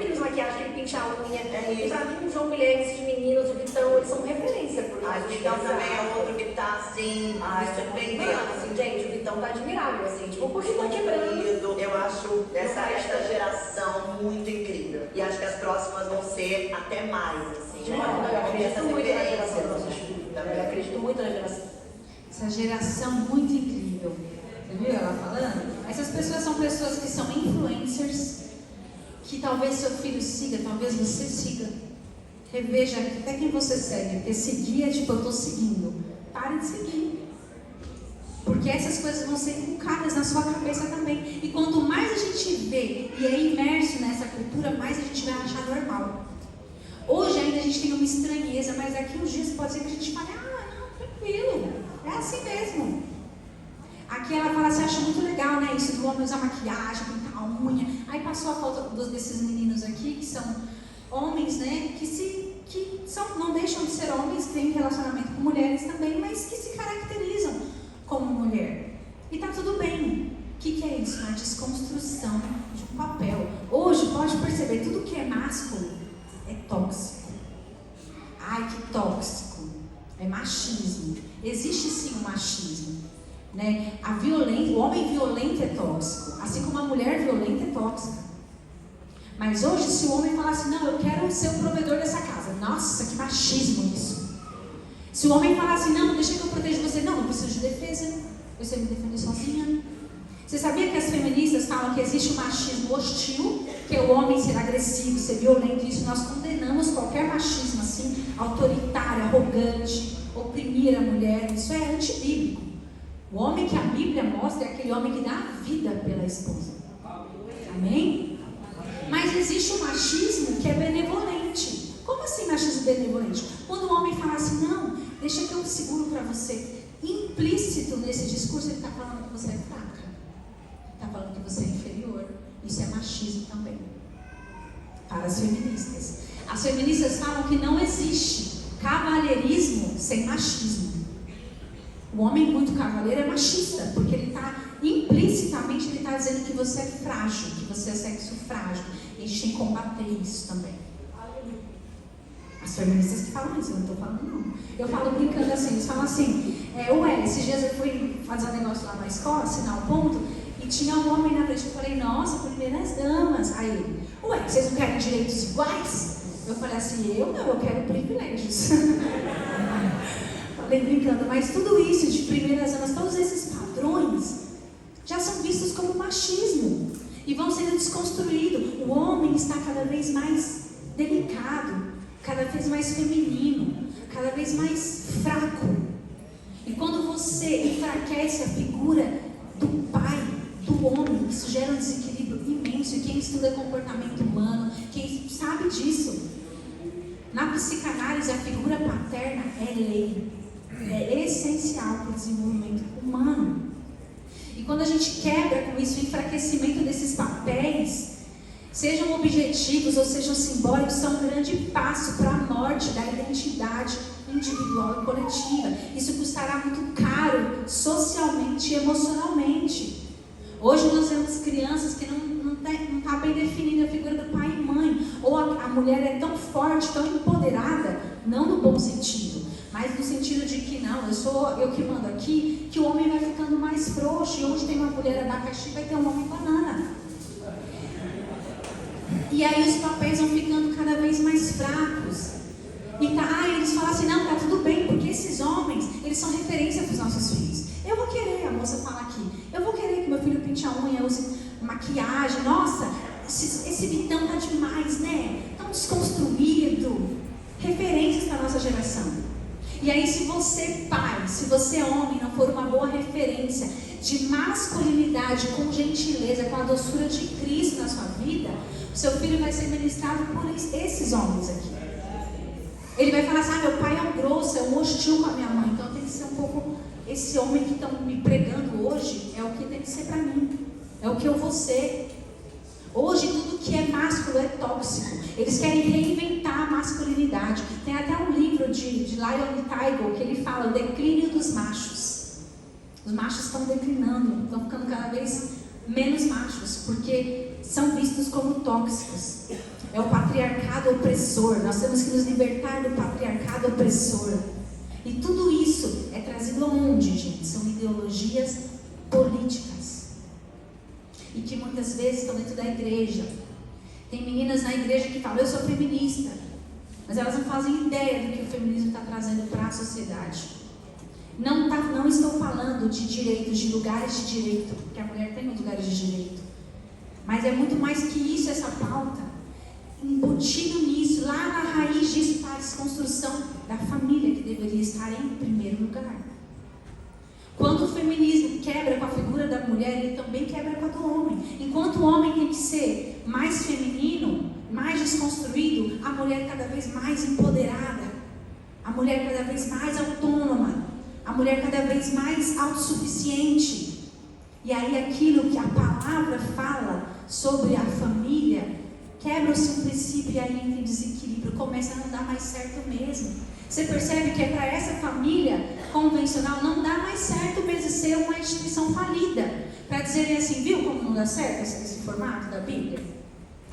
que uso maquiagem, que pinta a unha. E pra mim, o João Guilherme, esses meninos, o Vitão, eles são referência. O Vitão também é outro que tá assim, isso é bem assim, gente, o Vitão tá admirável, assim, tipo, porque tá quebrando. Eu acho esta geração muito incrível. E acho que as próximas vão ser até mais, assim. Eu acredito muito na geração dos nossos filhos. Eu acredito muito na geração. Essa geração muito incrível. Você viu ela falando? Essas pessoas são pessoas que são influencers, que talvez seu filho siga, talvez você siga. Reveja até quem você segue, porque seguir é tipo, eu estou seguindo. Pare de seguir. Porque essas coisas vão ser inculcadas na sua cabeça também. E quanto mais a gente vê e é imerso nessa cultura, mais a gente vai achar normal. Hoje ainda a gente tem uma estranheza, mas daqui uns dias pode ser que a gente fale, não, tranquilo, é assim mesmo. Aqui ela fala, você acha muito legal, né, isso do homem usar maquiagem, pintar a unha. Aí passou a foto desses meninos aqui, que são homens, né, não deixam de ser homens, têm relacionamento com mulheres também, mas que se caracterizam como mulher. E tá tudo bem. O que é isso? Uma desconstrução de um papel. Hoje, pode perceber, tudo que é másculo é tóxico. Ai, que tóxico. É machismo. Existe sim o machismo. Né? A violência, o homem violento é tóxico. Assim como a mulher violenta é tóxica. Mas hoje, se o homem falar assim, não, eu quero ser o provedor dessa casa. Nossa, que machismo isso. Se Se o homem falar assim, não, deixa que eu protejo você. Não, não preciso de defesa. Eu sei me defender sozinha. Você sabia que as feministas falam que existe um machismo hostil, que é o homem ser agressivo, ser violento? Isso nós condenamos qualquer machismo assim, autoritário, arrogante, oprimir a mulher. Isso é antibíblico. O homem que a Bíblia mostra é aquele homem que dá a vida pela esposa. Amém? Mas existe um machismo que é benevolente. Como assim machismo benevolente? Quando o homem fala assim, não, deixa que eu seguro para você. Implícito nesse discurso, ele está falando que você é fraca. Está falando que você é inferior. Isso é machismo também. Para as feministas. As feministas falam que não existe cavalheirismo sem machismo. O homem muito cavaleiro é machista, porque ele está, implicitamente, ele está dizendo que você é frágil, que você é sexo frágil. E a gente tem que combater isso também. As feministas que falam isso, eu não estou falando não. Eu falo brincando assim, eles falam assim, esses dias eu fui fazer um negócio lá na escola, assinar um ponto, e tinha um homem na frente, eu falei, nossa, primeiras damas. Aí ele, vocês não querem direitos iguais? Eu falei assim, eu quero privilégios. Falei brincando, mas tudo isso de primeiras damas, todos esses padrões, já são vistos como machismo, e vão sendo desconstruídos. O homem está cada vez mais delicado, cada vez mais feminino, cada vez mais fraco. E quando você enfraquece a figura do pai, do homem, isso gera um desequilíbrio imenso. E quem estuda comportamento humano, quem sabe disso, na psicanálise a figura paterna é lei, é essencial para o desenvolvimento humano. E quando a gente quebra com isso, o enfraquecimento desses papéis, sejam objetivos ou sejam simbólicos, são um grande passo para a morte da identidade individual e coletiva. Isso custará muito caro socialmente e emocionalmente. Hoje nós vemos crianças que não está bem definida a figura do pai e mãe, ou a mulher é tão forte, tão empoderada, não no bom sentido, mas no sentido de que não, eu que mando aqui, que o homem vai ficando mais frouxo, e onde tem uma mulher abacaxi vai ter um homem banana. E aí os papéis vão ficando cada vez mais fracos. E eles falam assim, não, tá tudo bem, porque esses homens, eles são referência para os nossos filhos. Eu vou querer, a moça fala aqui, eu vou querer que meu filho pinte a unha, use maquiagem. Nossa, esse Vitão tá demais, né? Tão desconstruído. Referências para a nossa geração. E aí, se você, pai, se você, homem, não for uma boa referência de masculinidade, com gentileza, com a doçura de Cristo na sua vida, o seu filho vai ser ministrado por esses homens aqui. Ele vai falar assim, meu pai é um grosso, é um hostil com a minha mãe, então tem que ser um pouco, esse homem que estão me pregando hoje, é o que tem que ser para mim, é o que eu vou ser. Hoje tudo que é másculo é tóxico, eles querem reinventar a masculinidade. Tem até um livro de Lion Taigo que ele fala o declínio dos machos. Os machos estão declinando, estão ficando cada vez menos machos, porque são vistos como tóxicos. É o patriarcado opressor. Nós temos que nos libertar do patriarcado opressor. E tudo isso é trazido aonde, gente? São ideologias políticas. E que muitas vezes estão dentro da igreja. Tem meninas na igreja que falam, eu sou feminista. Mas elas não fazem ideia do que o feminismo está trazendo para a sociedade. Não estou falando de direitos, de lugares de direito, porque a mulher tem os lugares de direito. Mas é muito mais que isso, essa pauta. Embutido nisso, lá na raiz disso está a desconstrução da família, que deveria estar em primeiro lugar. Quando o feminismo quebra com a figura da mulher, ele também quebra com a do homem. Enquanto o homem tem que ser mais feminino, mais desconstruído, a mulher cada vez mais empoderada, a mulher cada vez mais autônoma, a mulher cada vez mais autossuficiente. E aí aquilo que a palavra fala sobre a família, quebra-se um princípio e aí entra em desequilíbrio, começa a não dar mais certo mesmo. Você percebe que é para essa família convencional não dá mais certo mesmo ser uma instituição falida. Para dizerem assim, viu como não dá certo esse formato da Bíblia?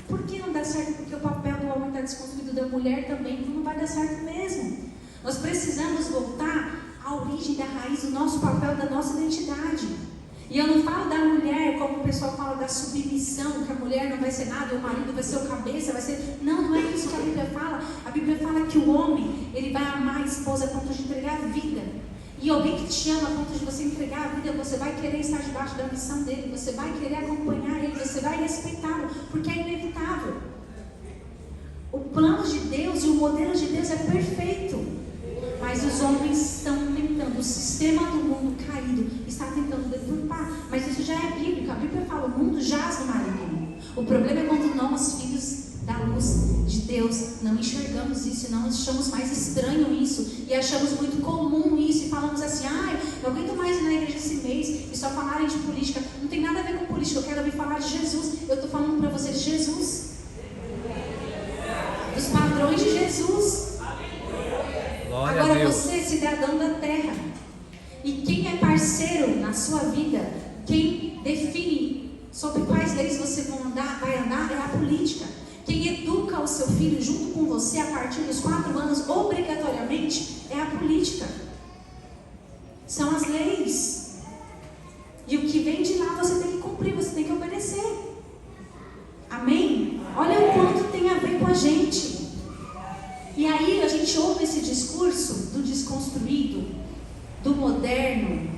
Por que não dá certo? Porque o papel do homem está desconstruído, da mulher também, então não vai dar certo mesmo. Nós precisamos voltar à origem da raiz do nosso papel, da nossa identidade. E eu não falo da mulher como o pessoal fala da submissão, que a mulher não vai ser nada, o marido vai ser o cabeça, vai ser... Não é isso que a Bíblia fala. A Bíblia fala que o homem, ele vai amar a esposa esposa a ponto de entregar a vida. E alguém que te ama a ponto de você entregar a vida, você vai querer estar debaixo da missão dele, você vai querer acompanhar ele, você vai respeitá-lo, porque é inevitável. O plano de Deus e o modelo de Deus é perfeito, mas os homens estão tentando, o sistema do mundo caído está tentando deturpar, mas isso já é bíblico. A Bíblia fala, o mundo jaz no maligno. O problema é quando nós, filhos da luz de Deus, não enxergamos isso, não achamos mais estranho isso, e achamos muito comum isso, e falamos assim, não aguento mais ir na igreja esse mês, e só falarem de política. Não tem nada a ver com política, eu quero ouvir falar de Jesus. Eu estou falando para vocês de Jesus, dos padrões de Jesus. Glória Agora a Deus. você é cidadão da terra, e quem é parceiro na sua vida, quem define sobre quais leis você vai andar é a política. Quem educa o seu filho junto com você a partir dos 4 anos, obrigatoriamente, é a política. São as leis. E o que vem de lá você tem que cumprir, você tem que obedecer. Amém? Olha o quanto tem a ver com a gente. E aí a gente ouve esse discurso do desconstruído, do moderno,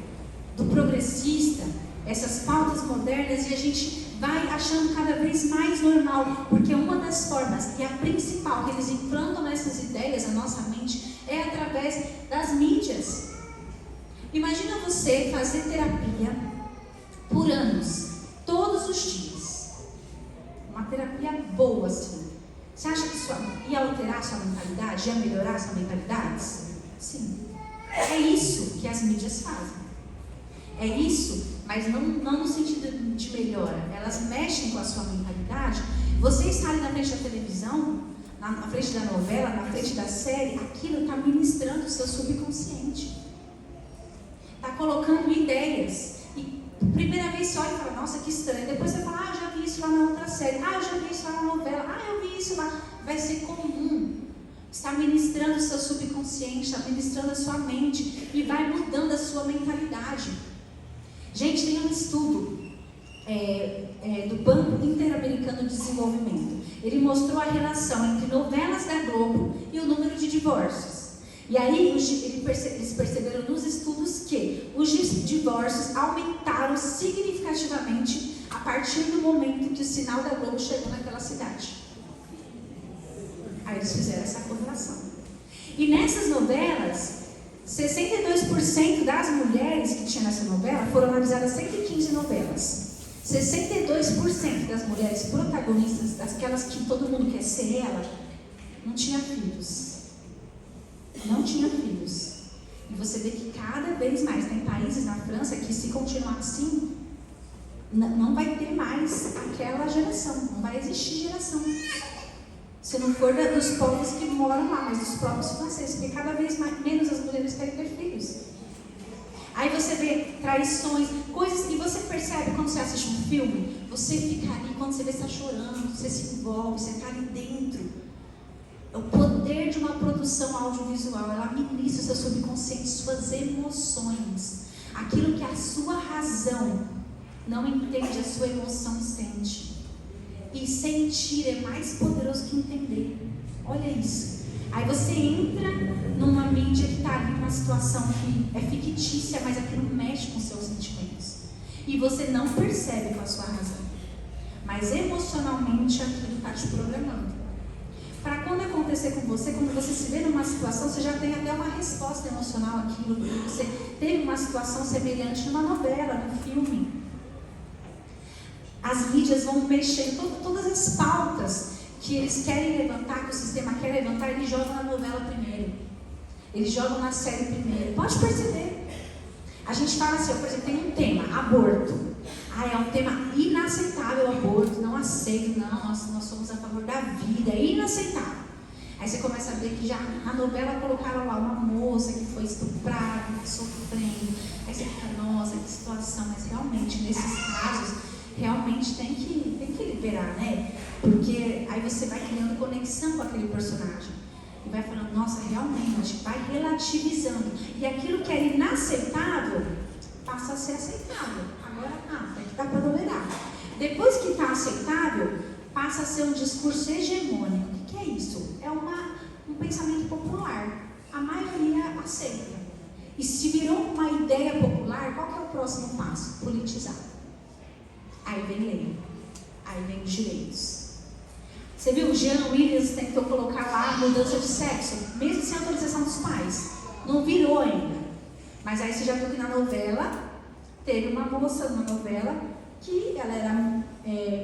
do progressista, essas pautas modernas, e a gente vai achando cada vez mais normal, porque uma das formas, e a principal, que eles implantam essas ideias na nossa mente, é através das mídias. Imagina você fazer terapia por anos, todos os dias, uma terapia boa assim. Você acha que isso ia alterar a sua mentalidade, ia melhorar a sua mentalidade? Sim. É isso que as mídias fazem. É isso, mas não no sentido de melhora. Elas mexem com a sua mentalidade. Você está ali na frente da televisão, na frente da novela, na frente da série, aquilo está ministrando o seu subconsciente. Está colocando ideias. E primeira vez você olha e fala, nossa, que estranho. Depois você fala, eu já vi isso lá na outra série. Eu já vi isso lá na novela. Eu vi isso lá. Vai ser comum. Está ministrando o seu subconsciente, está ministrando a sua mente e vai mudando a sua mentalidade. Gente, tem um estudo do Banco Interamericano de Desenvolvimento. Ele mostrou a relação entre novelas da Globo e o número de divórcios. E aí eles perceberam nos estudos que os divórcios aumentaram significativamente a partir do momento que o sinal da Globo chegou naquela cidade. Aí eles fizeram essa correlação. E nessas novelas, 62% das mulheres que tinham nessa novela foram analisadas 115 novelas. 62% das mulheres protagonistas, daquelas que todo mundo quer ser ela, não tinha filhos. Não tinha filhos. E você vê que cada vez mais tem países na França que, se continuar assim, não vai ter mais aquela geração, não vai existir geração. Se não for dos povos que moram lá, mas dos próprios franceses, porque cada vez menos as mulheres querem ter filhos. Aí você vê traições, coisas que você percebe quando você assiste um filme, você fica ali, quando você vê, você está chorando, você se envolve, você está ali dentro. O poder de uma produção audiovisual, ela ministra o seu subconsciente, suas emoções, aquilo que a sua razão não entende, a sua emoção sente. E sentir é mais poderoso que entender. Olha isso. Aí você entra numa mídia que está ali numa situação que é fictícia, mas aquilo mexe com seus sentimentos. E você não percebe com a sua razão. Mas emocionalmente aquilo está te programando. Para quando acontecer com você, quando você se vê numa situação, você já tem até uma resposta emocional àquilo, porque você teve uma situação semelhante numa novela, num filme. As mídias vão mexer em todas as pautas que eles querem levantar, que o sistema quer levantar, eles jogam na novela primeiro. Eles jogam na série primeiro. Pode perceber. A gente fala assim, por exemplo, tem um tema, aborto. É um tema inaceitável, aborto, não aceito, não, nós somos a favor da vida, é inaceitável. Aí você começa a ver que já na novela colocaram lá uma moça que foi estuprada, sofrendo. Aí você fica, nossa, que situação, mas realmente nesses casos, realmente tem que liberar, né? Porque aí você vai criando conexão com aquele personagem. E vai falando, nossa, realmente, vai relativizando. E aquilo que era inaceitável passa a ser aceitável. Agora dá para tolerar. Depois que está aceitável, passa a ser um discurso hegemônico. O que é isso? É um pensamento popular. A maioria próximo passo? Politizar. Aí vem lei. Aí vem os direitos. Você viu, o Jean Willis tentou colocar lá mudança de sexo, mesmo sem autorização dos pais. Não virou ainda. Mas aí você já viu que na novela, teve uma moça numa novela que ela era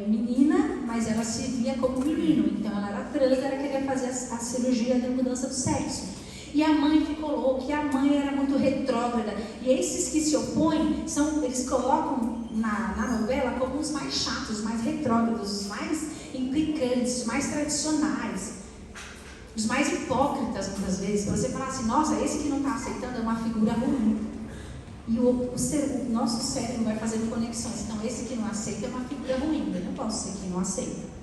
menina, mas ela se via como menino. Então ela era trans, ela queria fazer a cirurgia de mudança do sexo. E a mãe ficou louca, e a mãe era muito retrógrada. E esses que se opõem, eles colocam na novela como os mais chatos, os mais retrógrados, os mais implicantes, os mais tradicionais, os mais hipócritas, muitas vezes. Para você falar assim, nossa, esse que não está aceitando é uma figura ruim. E o nosso cérebro vai fazendo conexões. Então, esse que não aceita é uma figura ruim. Eu não posso ser quem não aceita.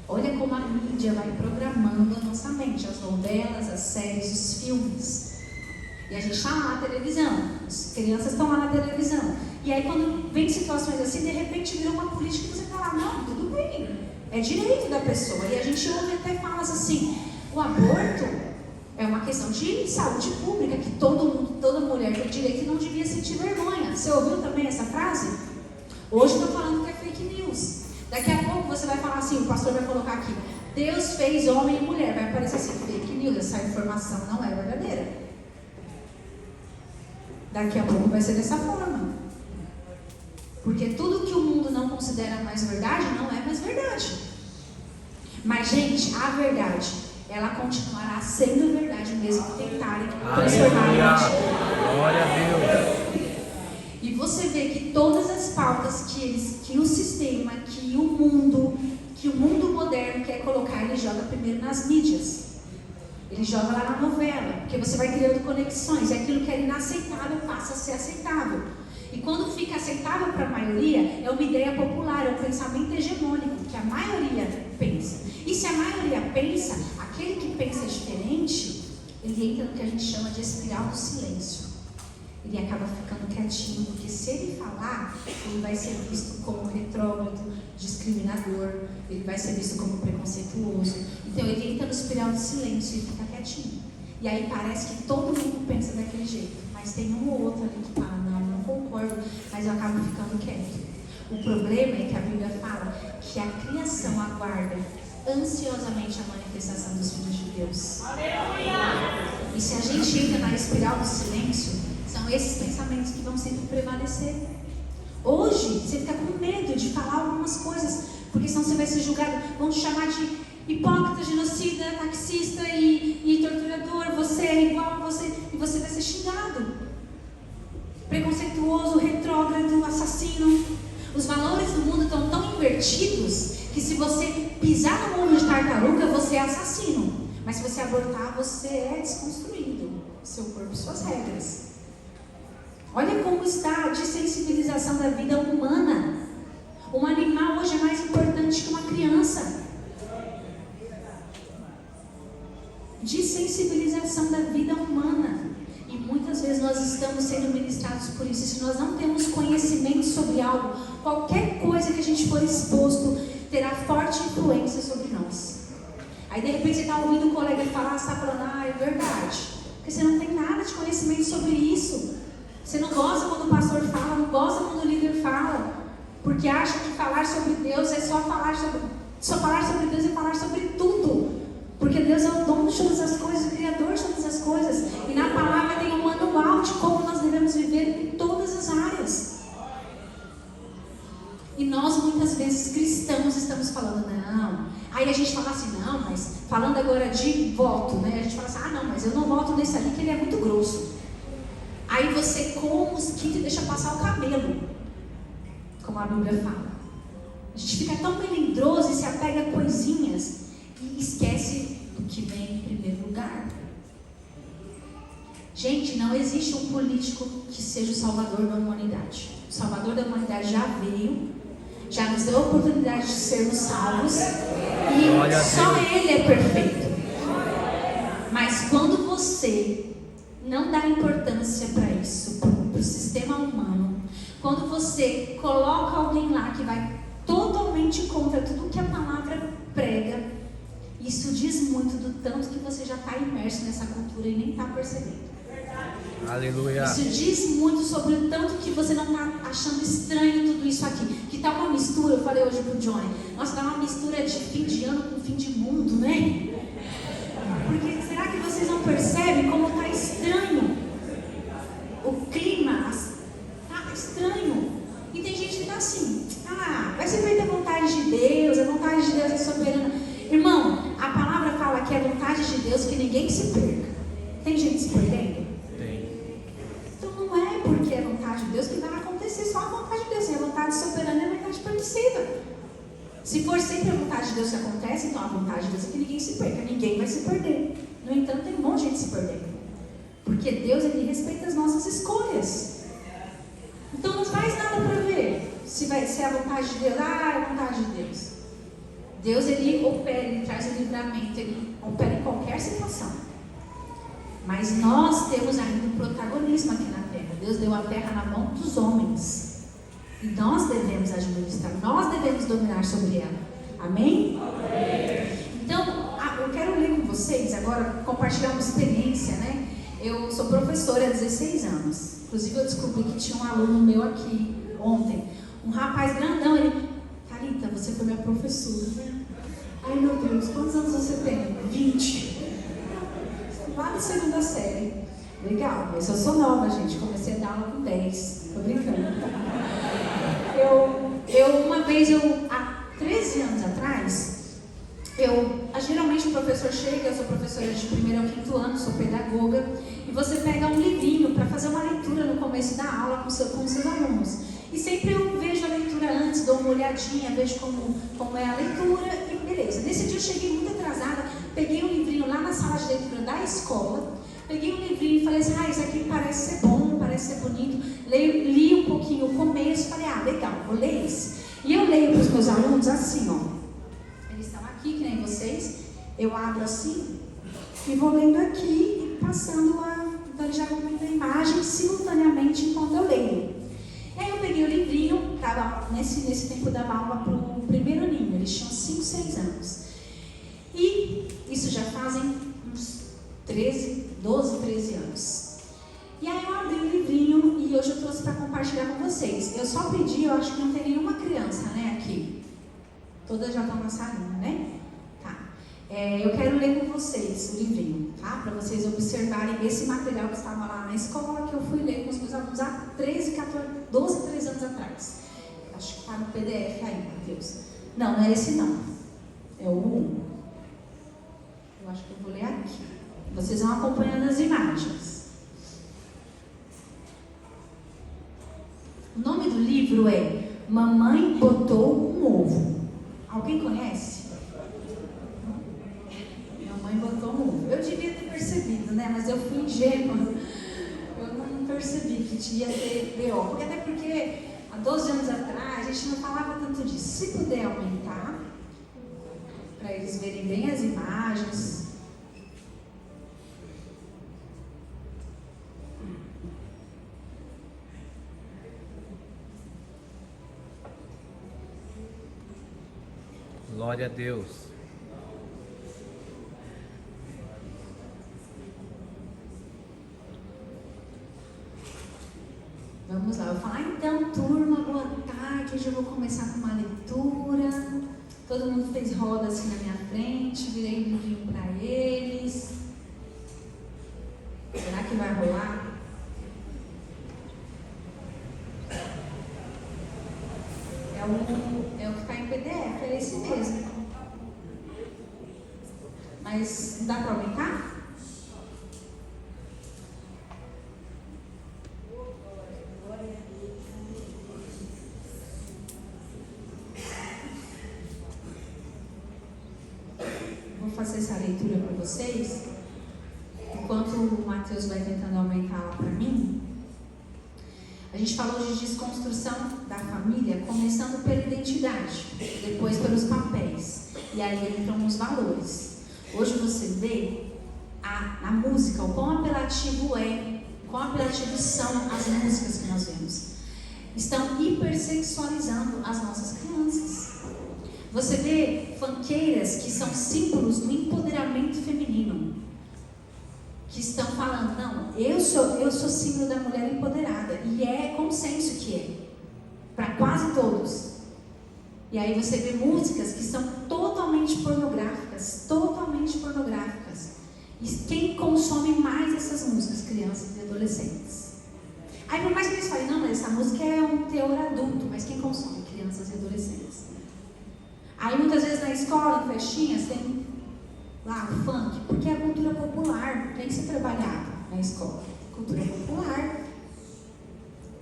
Olha como a mídia vai programando a nossa mente, as novelas, as séries, os filmes. E a gente está lá na televisão, as crianças estão lá na televisão. E aí quando vem situações assim, de repente vira uma política que você fala, não, tudo bem, é direito da pessoa. E a gente ouve até falas assim, o aborto é uma questão de saúde pública, que toda mulher tem direito e não devia sentir vergonha. Você ouviu também essa frase? Hoje estou falando que é fake news. Daqui a pouco você vai falar assim, o pastor vai colocar aqui, Deus fez homem e mulher, vai aparecer assim, fake news, essa informação não é verdadeira. Daqui a pouco vai ser dessa forma. Porque tudo que o mundo não considera mais verdade, não é mais verdade. Mas, gente, a verdade, ela continuará sendo verdade mesmo que tentarem transformar a gente. Glória a Deus. E você vê que todas as pautas que o sistema, que o mundo moderno quer colocar, ele joga primeiro nas mídias. Ele joga lá na novela, porque você vai criando conexões, e aquilo que era inaceitável passa a ser aceitável. E quando fica aceitável para a maioria, é uma ideia popular, é um pensamento hegemônico, que a maioria pensa. E se a maioria pensa, aquele que pensa diferente, ele entra no que a gente chama de espiral do silêncio. Ele acaba ficando quietinho, porque se ele falar, ele vai ser visto como retrógrado, discriminador, ele vai ser visto como preconceituoso. Então ele entra no espiral do silêncio e fica quietinho. E aí parece que todo mundo pensa daquele jeito, mas tem um ou outro ali que fala, não concordo, mas eu acabo ficando quieto. O problema é que a Bíblia fala que a criação aguarda ansiosamente a manifestação dos filhos de Deus. E se a gente entra na espiral do silêncio, são esses pensamentos que vão sempre prevalecer. Hoje, você fica com medo de falar algumas coisas, porque senão você vai ser julgado, vão te chamar de hipócrita, genocida, taxista e torturador, você é igual a você, e você vai ser xingado. Preconceituoso, retrógrado, assassino. Os valores do mundo estão tão invertidos que se você pisar no mundo de tartaruga, você é assassino. Mas se você abortar, você é desconstruído. Seu corpo e suas regras. Olha como está a desensibilização da vida humana. Um animal hoje é mais importante que uma criança. Desensibilização da vida humana. E muitas vezes nós estamos sendo ministrados por isso. E se nós não temos conhecimento sobre algo, qualquer coisa que a gente for exposto terá forte influência sobre nós. Aí de repente você está ouvindo um colega falar, você está falando, é verdade. Porque você não tem nada de conhecimento sobre isso. Você não gosta quando o pastor fala, não gosta quando o líder fala, porque acha que falar sobre Deus é só falar sobre Deus e falar sobre tudo, porque Deus é o dono de todas as coisas, o Criador de todas as coisas, e na palavra tem um manual de como nós devemos viver em todas as áreas. E nós muitas vezes cristãos estamos falando, não, aí a gente fala assim, não, mas falando agora de voto, né? A gente fala assim, não, mas eu não voto nesse ali que ele é muito grosso. Aí você, como um mosquito, deixa passar o cabelo, como a Bíblia fala. A gente fica tão melindroso e se apega a coisinhas e esquece do que vem em primeiro lugar. Gente, não existe um político que seja o salvador da humanidade. O salvador da humanidade já veio, já nos deu a oportunidade de sermos salvos e só Ele é perfeito. Mas quando você não dá importância para isso, para o sistema humano, quando você coloca alguém lá que vai totalmente contra tudo que a palavra prega, isso diz muito do tanto que você já está imerso nessa cultura e nem está percebendo. Aleluia. Isso diz muito sobre o tanto que você não está achando estranho tudo isso aqui. Que tá uma mistura, eu falei hoje pro Johnny. Nossa, tá uma mistura de fim de ano com fim de mundo, né? Porque será que vocês não percebem como tá estranho? O clima tá estranho. E tem gente que tá assim, vai ser feita a vontade de Deus, a vontade de Deus é soberana. Irmão, a palavra fala que é a vontade de Deus que ninguém se perca. Tem gente se perdendo? Tem. Então não é porque é a vontade de Deus que vai acontecer só a vontade de Deus. Se é a vontade soberana, é a vontade permissiva. Se for sempre a vontade de Deus que acontece, então a vontade de Deus é que ninguém se perca. Ninguém vai se perder. No entanto, tem um monte de gente se perdendo. Porque Deus, Ele respeita as nossas escolhas. Então não faz nada para ver se é a vontade de Deus. É a vontade de Deus. Deus, Ele opera, Ele traz o livramento, Ele opera em qualquer situação. Mas nós temos ainda um protagonismo aqui na terra. Deus deu a terra na mão dos homens. E nós devemos administrar, nós devemos dominar sobre ela. Amém? Amém. Então, eu quero ler com vocês agora, compartilhar uma experiência, né? Eu sou professora há 16 anos. Inclusive, eu descobri que tinha um aluno meu aqui ontem. Um rapaz grandão, ele... Thalita, você foi minha professora. Ai, meu Deus, quantos anos você tem? 20. Lá na segunda série. Legal, mas eu sou nova, gente. Comecei a dar aula com 10. Tô brincando. Uma vez, há 13 anos atrás, geralmente o professor chega, eu sou professora de 1º ao 5º ano, sou pedagoga, e você pega um livrinho para fazer uma leitura no começo da aula com seus alunos. E sempre eu vejo a leitura antes, dou uma olhadinha, vejo como é a leitura e beleza. Nesse dia eu cheguei muito atrasada, peguei um livrinho lá na sala de leitura da escola, peguei um livrinho e falei assim, isso aqui parece ser bom, parece ser bonito. Li um pouquinho o começo, falei, legal, vou ler esse. E eu leio para os meus alunos assim, eles estão aqui, que nem vocês, eu abro assim e vou lendo aqui e passando então eles já vão vendo a imagem simultaneamente enquanto eu leio. E aí eu peguei o livrinho, estava nesse tempo dava aula para o primeiro ninho, eles tinham 5, 6 anos. E isso já fazem uns 12, 13 anos. E aí eu abri o livrinho e hoje eu trouxe para compartilhar com vocês. Eu só pedi, eu acho que não tem nenhuma criança, né, aqui. Todas já estão na salinha, né? Tá. Eu quero ler com vocês o livrinho, tá? Para vocês observarem esse material que estava lá na escola, que eu fui ler com os meus alunos há 13 anos atrás. Acho que está no PDF aí, Matheus. Não é esse não. É o 1. Eu acho que eu vou ler aqui. Vocês vão acompanhando as imagens. O nome do livro é Mamãe Botou um Ovo. Alguém conhece? Mamãe Botou um Ovo. Eu devia ter percebido, né? Mas eu fui ingênua. Eu não percebi que tinha ter B.O. Até porque há 12 anos atrás a gente não falava tanto disso. Se puder aumentar, para eles verem bem as imagens. Glória a Deus. Vamos lá, eu vou falar então, turma, boa tarde. Hoje eu vou começar com uma leitura. Todo mundo fez roda assim na minha frente, virei um livrinho para eles. Será que vai rolar? É o que está em PDF, é esse mesmo. Mas dá para aumentar? Vou fazer essa leitura para vocês. Enquanto o Matheus vai tentando aumentar lá para mim. A gente falou de desconstrução da família, começando pela identidade, depois pelos papéis, e aí entram os valores. Hoje você vê na música o quão apelativo quão apelativos são as músicas que nós vemos. Estão hipersexualizando as nossas crianças. Você vê funkeiras que são símbolos do empoderamento feminino. que estão falando, não, eu sou símbolo da mulher empoderada, e é consenso que é, para quase todos. E aí você vê músicas que são totalmente pornográficas. E quem consome mais essas músicas? Crianças e adolescentes. Aí por mais que eles falem, não, mas essa música é um teor adulto, mas quem consome? Crianças e adolescentes. Aí muitas vezes na escola, em festinhas, tem lá o funk, porque é a cultura popular, tem que ser trabalhado na escola. Cultura popular.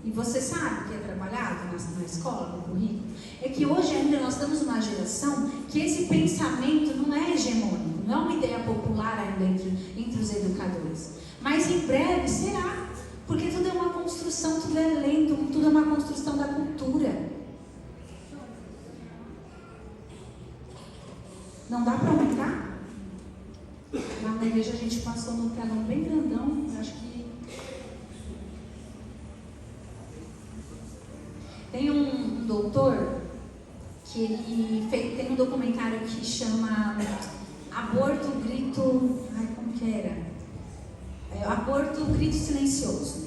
E você sabe o que é trabalhado na escola, no currículo? É que hoje ainda nós estamos numa geração que esse pensamento não é hegemônico, não é uma ideia popular ainda entre os educadores. Mas em breve será, porque tudo é uma construção, tudo é lento, tudo é uma construção da cultura. Não dá para aumentar? Lá na igreja a gente passou no telão bem grandão, acho que tem um doutor que ele tem um documentário que chama Aborto, Grito... Ai, como que era? Aborto, Grito Silencioso.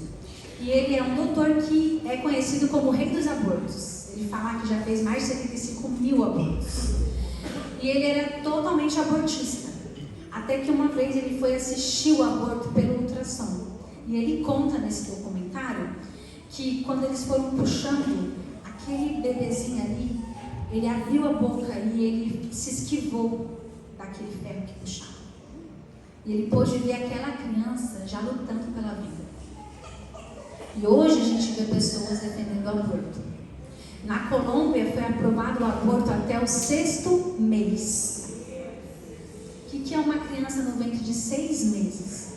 E ele é um doutor que é conhecido como o rei dos abortos. Ele fala que já fez mais de 75 mil abortos. E ele era totalmente abortista. Até que uma vez ele foi assistir o aborto pelo ultrassom. E ele conta nesse documentário que quando eles foram puxando aquele bebezinho ali, ele abriu a boca e ele se esquivou daquele ferro que puxava. E ele pôde ver aquela criança já lutando pela vida. E hoje a gente vê pessoas defendendo o aborto. Na Colômbia foi aprovado o aborto até o 6º mês. O que é uma criança no ventre de 6 meses?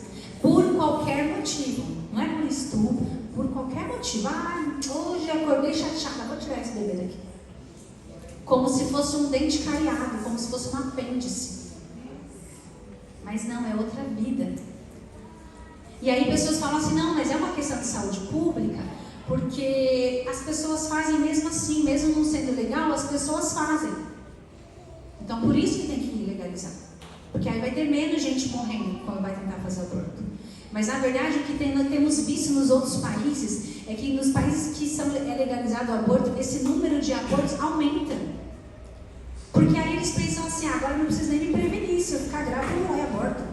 Por qualquer motivo. Não é por estupro, por qualquer motivo. Ah, hoje eu acordei chateada, vou tirar esse bebê daqui. Como se fosse um dente cariado, como se fosse um apêndice. Mas não, é outra vida. E aí pessoas falam assim, não, mas é uma questão de saúde pública, porque as pessoas fazem mesmo assim, mesmo não sendo legal, as pessoas fazem. Então por isso que tem que legalizar. Porque aí vai ter menos gente morrendo quando vai tentar fazer aborto. Mas na verdade o que nós temos visto nos outros países é que nos países que é legalizado o aborto, esse número de abortos aumenta. Porque aí eles pensam assim, agora não preciso nem me prevenir, se eu ficar grávida não vai aborto.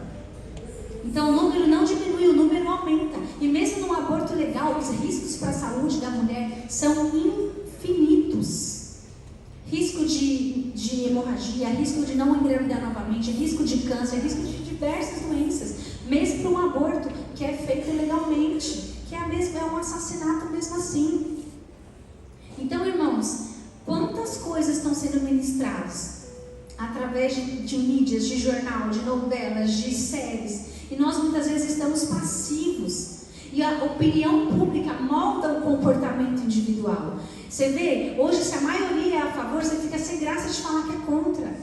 Então o número não diminui, o número aumenta. E mesmo no aborto legal, os riscos para a saúde da mulher são infinitos. Risco de hemorragia, risco de não engravidar novamente, risco de câncer, risco de diversas doenças. Mesmo para um aborto que é feito legalmente, que é um assassinato mesmo assim. Então, irmãos, quantas coisas estão sendo ministradas através de mídias, de jornal, de novelas, de séries, e nós muitas vezes estamos passivos. E a opinião pública molda o comportamento individual. Você vê, hoje se a maioria é a favor, você fica sem graça de falar que é contra.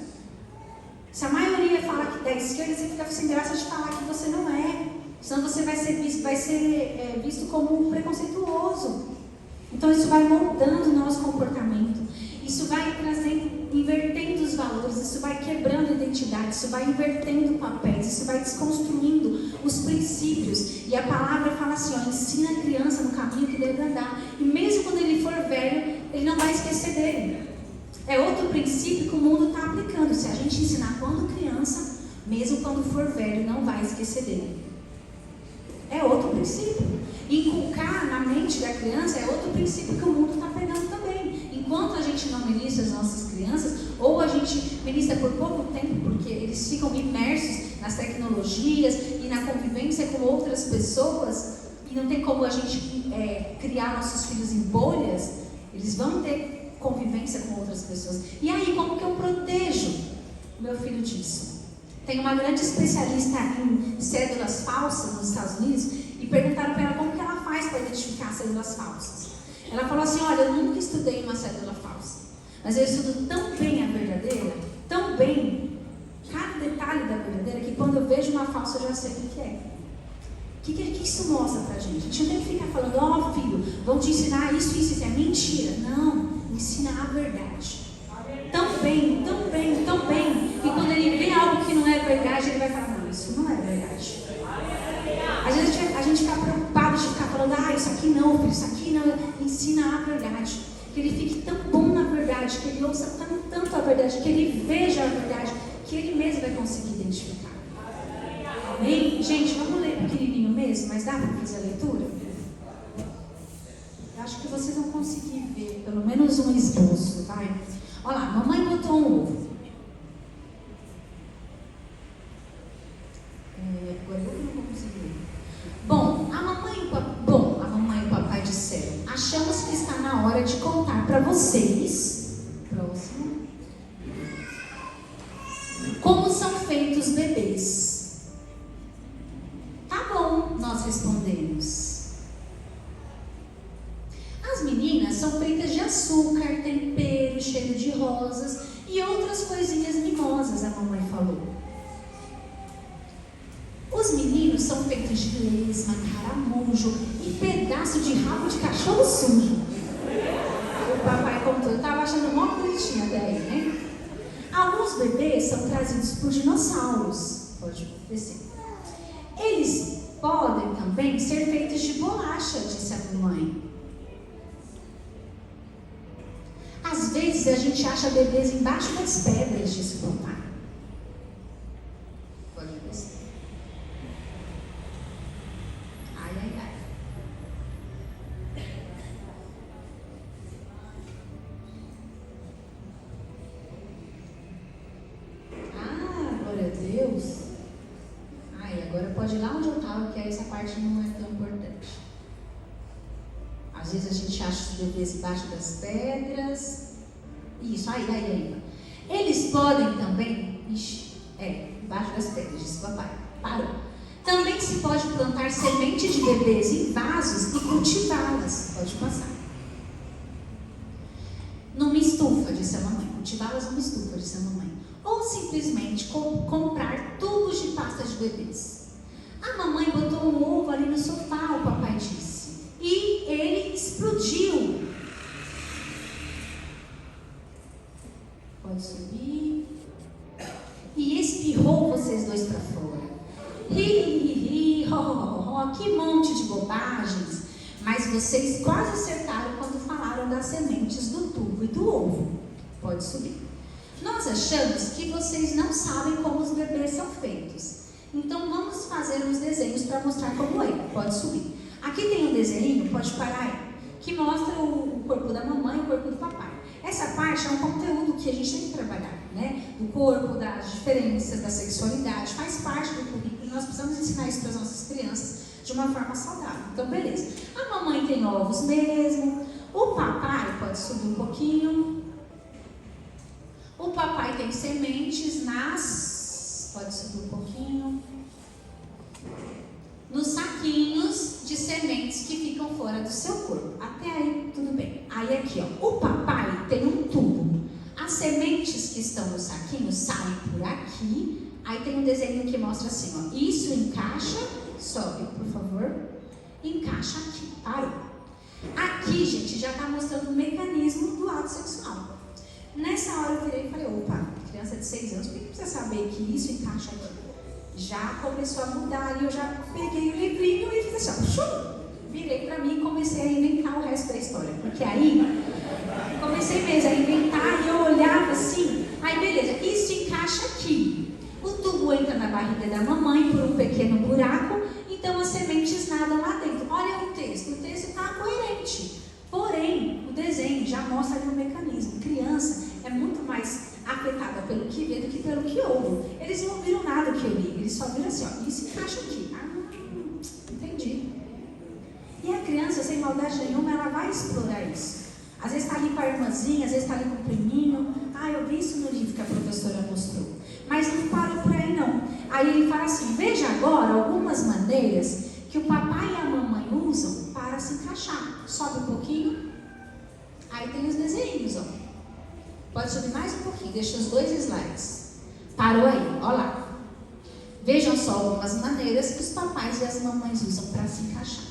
Se a maioria fala que é da esquerda, você fica sem graça de falar que você não é. Senão você vai ser visto como preconceituoso. Então isso vai moldando o nosso comportamento. Isso vai invertendo os valores, isso vai quebrando a identidade, isso vai invertendo papéis, isso vai desconstruindo os princípios. E a palavra fala assim, ó, ensina a criança no caminho que deve andar. E mesmo quando ele for velho, ele não vai esquecer dele. É outro princípio que o mundo está aplicando. Se a gente ensinar quando criança, mesmo quando for velho, não vai esquecer dele. É outro princípio. Inculcar na mente da criança é outro princípio que o mundo está pegando também. Enquanto a gente não ministra as nossas crianças, ou a gente ministra por pouco tempo, porque eles ficam imersos nas tecnologias e na convivência com outras pessoas, e não tem como a gente criar nossos filhos em bolhas, eles vão ter convivência com outras pessoas. E aí, como que eu protejo meu filho disso? Tem uma grande especialista em cédulas falsas nos Estados Unidos, e perguntaram para ela como que ela faz para identificar cédulas falsas. Ela falou assim, olha, eu nunca estudei uma cédula falsa, mas eu estudo tão bem a verdadeira, tão bem, cada detalhe da verdadeira, que quando eu vejo uma falsa eu já sei o que é. O que isso mostra pra gente? A gente não tem que ficar falando, ó filho, vão te ensinar isso, é mentira. Não, ensina a verdade. Tão bem, tão bem, tão bem, que quando ele vê algo que não é verdade, ele vai falar, não, isso não é verdade. aqui não, filho, isso aqui não, ensina a verdade. Que ele fique tão bom na verdade, que ele ouça tanto a verdade, que ele veja a verdade, que ele mesmo vai conseguir identificar. Amém? Gente, vamos ler pequenininho mesmo, mas dá para fazer a leitura? Eu acho que vocês vão conseguir ver pelo menos um esboço, vai? Olha lá, mamãe botou um ovo. Agora eu não vou conseguir ler. Bom, a mamãe e o papai disseram: achamos que está na hora de contar para vocês. Próximo. Como são feitos bebês. Tá bom, nós respondemos. As meninas são feitas de açúcar, tempero, cheiro de rosas e outras coisinhas mimosas, a mamãe falou. Os meninos são feitos de lesma, caramujo e pedaço de rabo de cachorro sujo. O papai contou, eu estava achando mó bonitinha daí, né? Alguns bebês são trazidos por dinossauros. Pode descer. Eles podem também ser feitos de bolacha, disse a mamãe. Às vezes a gente acha bebês embaixo das pedras, disse o papai. Pode descer. Ai, ai, ai. Ah, glória a Deus. Ai, agora pode ir lá onde eu estava, que essa parte não é tão importante. Às vezes a gente acha os bebês embaixo das pedras. Isso, aí. Eles podem também... embaixo das pedras, disse o papai. Parou. Também se pode plantar semente de bebês em vasos e cultivá-las. Pode passar. Numa estufa, disse a mamãe. Cultivá-las numa estufa, disse a mamãe. Ou simplesmente comprar tubos de pasta de bebês. A mamãe botou um ovo ali no sofá, o papai disse. E ele explodiu. Pode subir. E espirrou vocês dois para fora. Que monte de bobagens. Mas vocês quase acertaram quando falaram das sementes do tubo e do ovo. Pode subir. Nós achamos que vocês não sabem como os bebês são feitos. Então vamos fazer uns desenhos para mostrar como é. Pode subir. Aqui tem um desenho, pode parar aí, que mostra o corpo da mamãe e o corpo do papai. Essa parte é um conteúdo que a gente tem que trabalhar, né? Do corpo, das diferenças, da sexualidade, faz parte do currículo e nós precisamos ensinar isso para as nossas crianças de uma forma saudável. Então, beleza. A mamãe tem ovos mesmo, o papai pode subir um pouquinho. O papai tem sementes pode subir um pouquinho. Nos saquinhos de sementes que ficam fora do seu corpo. Até aí, tudo bem. Aí aqui, ó, o papai tem um tubo. As sementes que estão no saquinho saem por aqui. Aí tem um desenho que mostra assim, ó. Isso encaixa, sobe, por favor. Encaixa aqui, parou. Aqui, gente, já está mostrando o mecanismo do ato sexual. Nessa hora eu virei e falei, opa, criança de 6 anos, por que precisa saber que isso encaixa aqui? Já começou a mudar e eu já peguei o livrinho e fiz assim, ó, virei pra mim e comecei a inventar o resto da história. Porque aí, comecei mesmo a inventar e eu olhava assim, aí beleza, isso encaixa aqui. O tubo entra na barriga da mamãe por um pequeno buraco, então as sementes nadam lá dentro. Olha o texto está coerente. Porém, o desenho já mostra ali o mecanismo. Criança é muito mais afetada pelo que vê do que pelo que ouve. Eles não viram nada que eu li, eles só viram assim, ó, isso encaixa aqui. Entendi. E a criança, sem maldade nenhuma, ela vai explorar isso. Às vezes está ali com a irmãzinha, às vezes está ali com o priminho. Eu vi isso no livro que a professora mostrou. Mas não parou por aí não. Aí ele fala assim, veja agora algumas maneiras que o papai e a mamãe usam para se encaixar. Sobe um pouquinho. Aí tem os desenhos, ó. Pode subir mais um pouquinho, deixa os 2 slides. Parou aí, ó lá. Vejam só algumas maneiras que os papais e as mamães usam para se encaixar.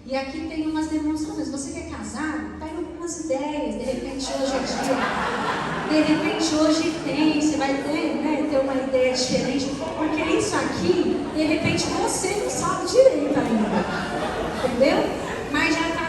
E aqui tem umas demonstrações. Você que é casado, pega algumas ideias. De repente hoje é dia. De repente hoje você vai ter uma ideia diferente. Porque isso aqui, de repente você não sabe direito ainda. Entendeu? Mas já está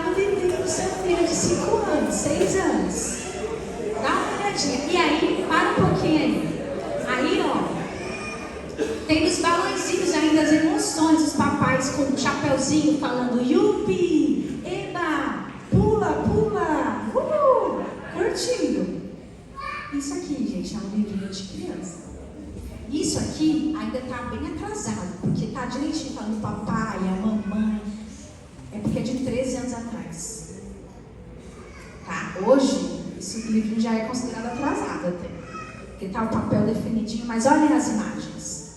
chapeuzinho falando yupi, eba, pula, pula, curtindo. Isso aqui, gente, é um livrinho de criança. Isso aqui ainda está bem atrasado, porque está direitinho falando papai, a mamãe. É porque é de 13 anos atrás. Tá? Hoje, esse livro já é considerado atrasado até. Porque está o papel definidinho, mas olhem as imagens.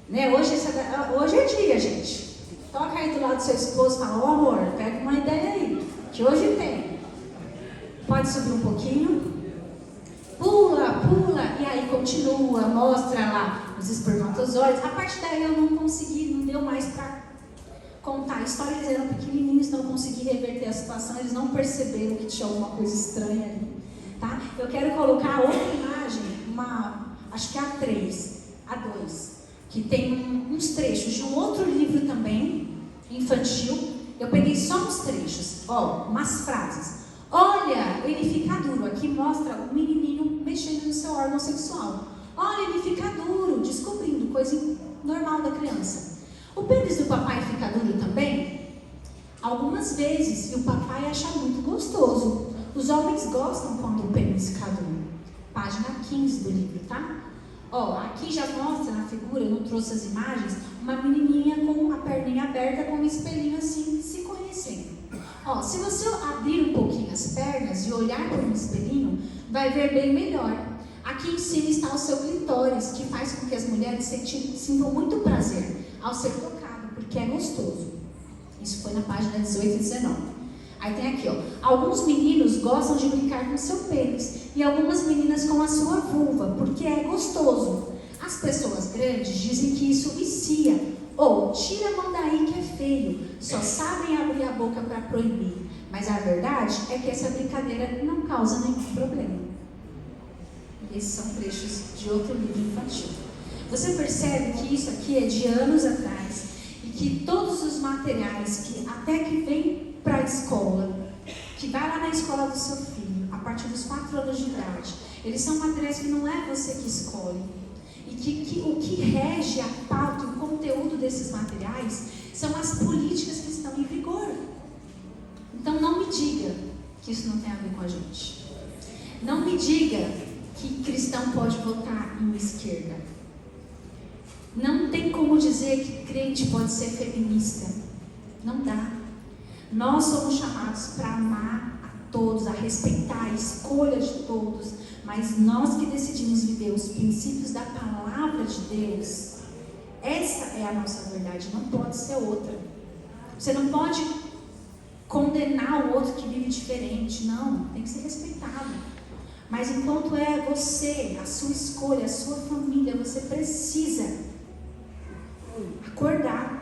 Né? Hoje é dia, gente. Toca aí do lado do seu esposo e fala, amor, pega uma ideia aí, que hoje tem. Pode subir um pouquinho. Pula, pula, e aí continua, mostra lá os espermatozoides. A partir daí eu não consegui, não deu mais para contar a história. Eles eram pequenininhos, não consegui reverter a situação, eles não perceberam que tinha alguma coisa estranha ali, tá? Eu quero colocar outra imagem, acho que a 3, a 2, que tem uns trechos de um outro livro também, infantil. Eu peguei só uns trechos, umas frases. Olha, ele fica duro. Aqui mostra o menininho mexendo no seu órgão sexual. Olha, ele fica duro, descobrindo, coisa normal da criança. O pênis do papai fica duro também? Algumas vezes, e o papai acha muito gostoso. Os homens gostam quando o pênis fica duro. Página 15 do livro, tá? Aqui já mostra na figura, eu não trouxe as imagens, uma menininha com a perninha aberta, com um espelhinho assim, se conhecendo. Se você abrir um pouquinho as pernas e olhar por um espelhinho, vai ver bem melhor. Aqui em cima está o seu clitóris, que faz com que as mulheres sintam muito prazer ao ser tocado, porque é gostoso. Isso foi na página 18 e 19. Aí tem aqui, alguns meninos gostam de brincar com seu pênis e algumas meninas com a sua vulva, porque é gostoso. As pessoas grandes dizem que isso vicia, ou tira a mão daí que é feio, só sabem abrir a boca para proibir. Mas a verdade é que essa brincadeira não causa nenhum problema. E esses são trechos de outro livro infantil. Você percebe que isso aqui é de anos atrás e que todos os materiais que até que vem para a escola, que vai lá na escola do seu filho, a partir dos 4 anos de idade, eles são materiais que não é você que escolhe. E que o que rege a pauta e o conteúdo desses materiais são as políticas que estão em vigor. Então não me diga que isso não tem a ver com a gente. Não me diga que cristão pode votar em esquerda. Não tem como dizer que crente pode ser feminista. Não dá. Nós somos chamados para amar a todos, a respeitar a escolha de todos, mas nós que decidimos viver os princípios da palavra de Deus, essa é a nossa verdade, não pode ser outra. Você não pode condenar o outro que vive diferente, não, tem que ser respeitado. Mas enquanto é você, a sua escolha, a sua família, você precisa acordar.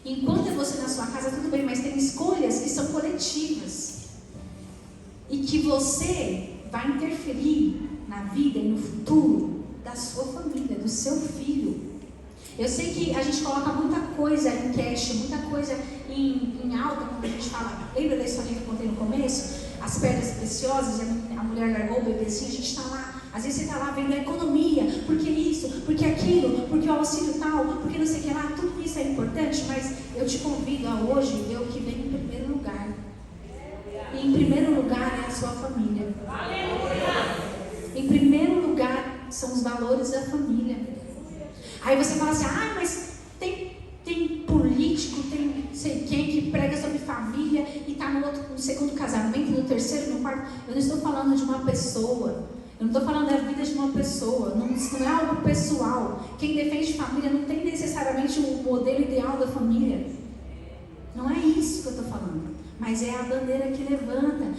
Enquanto é você na sua casa, tudo bem, mas tem escolhas que são coletivas e que você vai interferir na vida e no futuro da sua família, do seu filho. Eu sei que a gente coloca muita coisa em cash, muita coisa em alta, quando a gente fala, lembra da historinha que eu contei no começo? As pedras preciosas, a mulher largou o bebezinho, a gente está lá, às vezes você está lá vendo a economia, porque isso, porque aquilo, porque o auxílio tal, porque não sei o que lá, tudo isso é importante, mas eu te convido a hoje ver o que vem em primeiro lugar. E em primeiro lugar é a sua família. Em primeiro lugar são os valores da família. Aí você fala assim, mas tem político, tem sei quem que prega sobre família e está no segundo casamento, no terceiro, no quarto. Eu não estou falando de uma pessoa. Eu não estou falando da vida de uma pessoa. Isso não é algo pessoal. Quem defende família não tem necessariamente o modelo ideal da família. Não é isso que eu estou falando. Mas é a bandeira que levanta.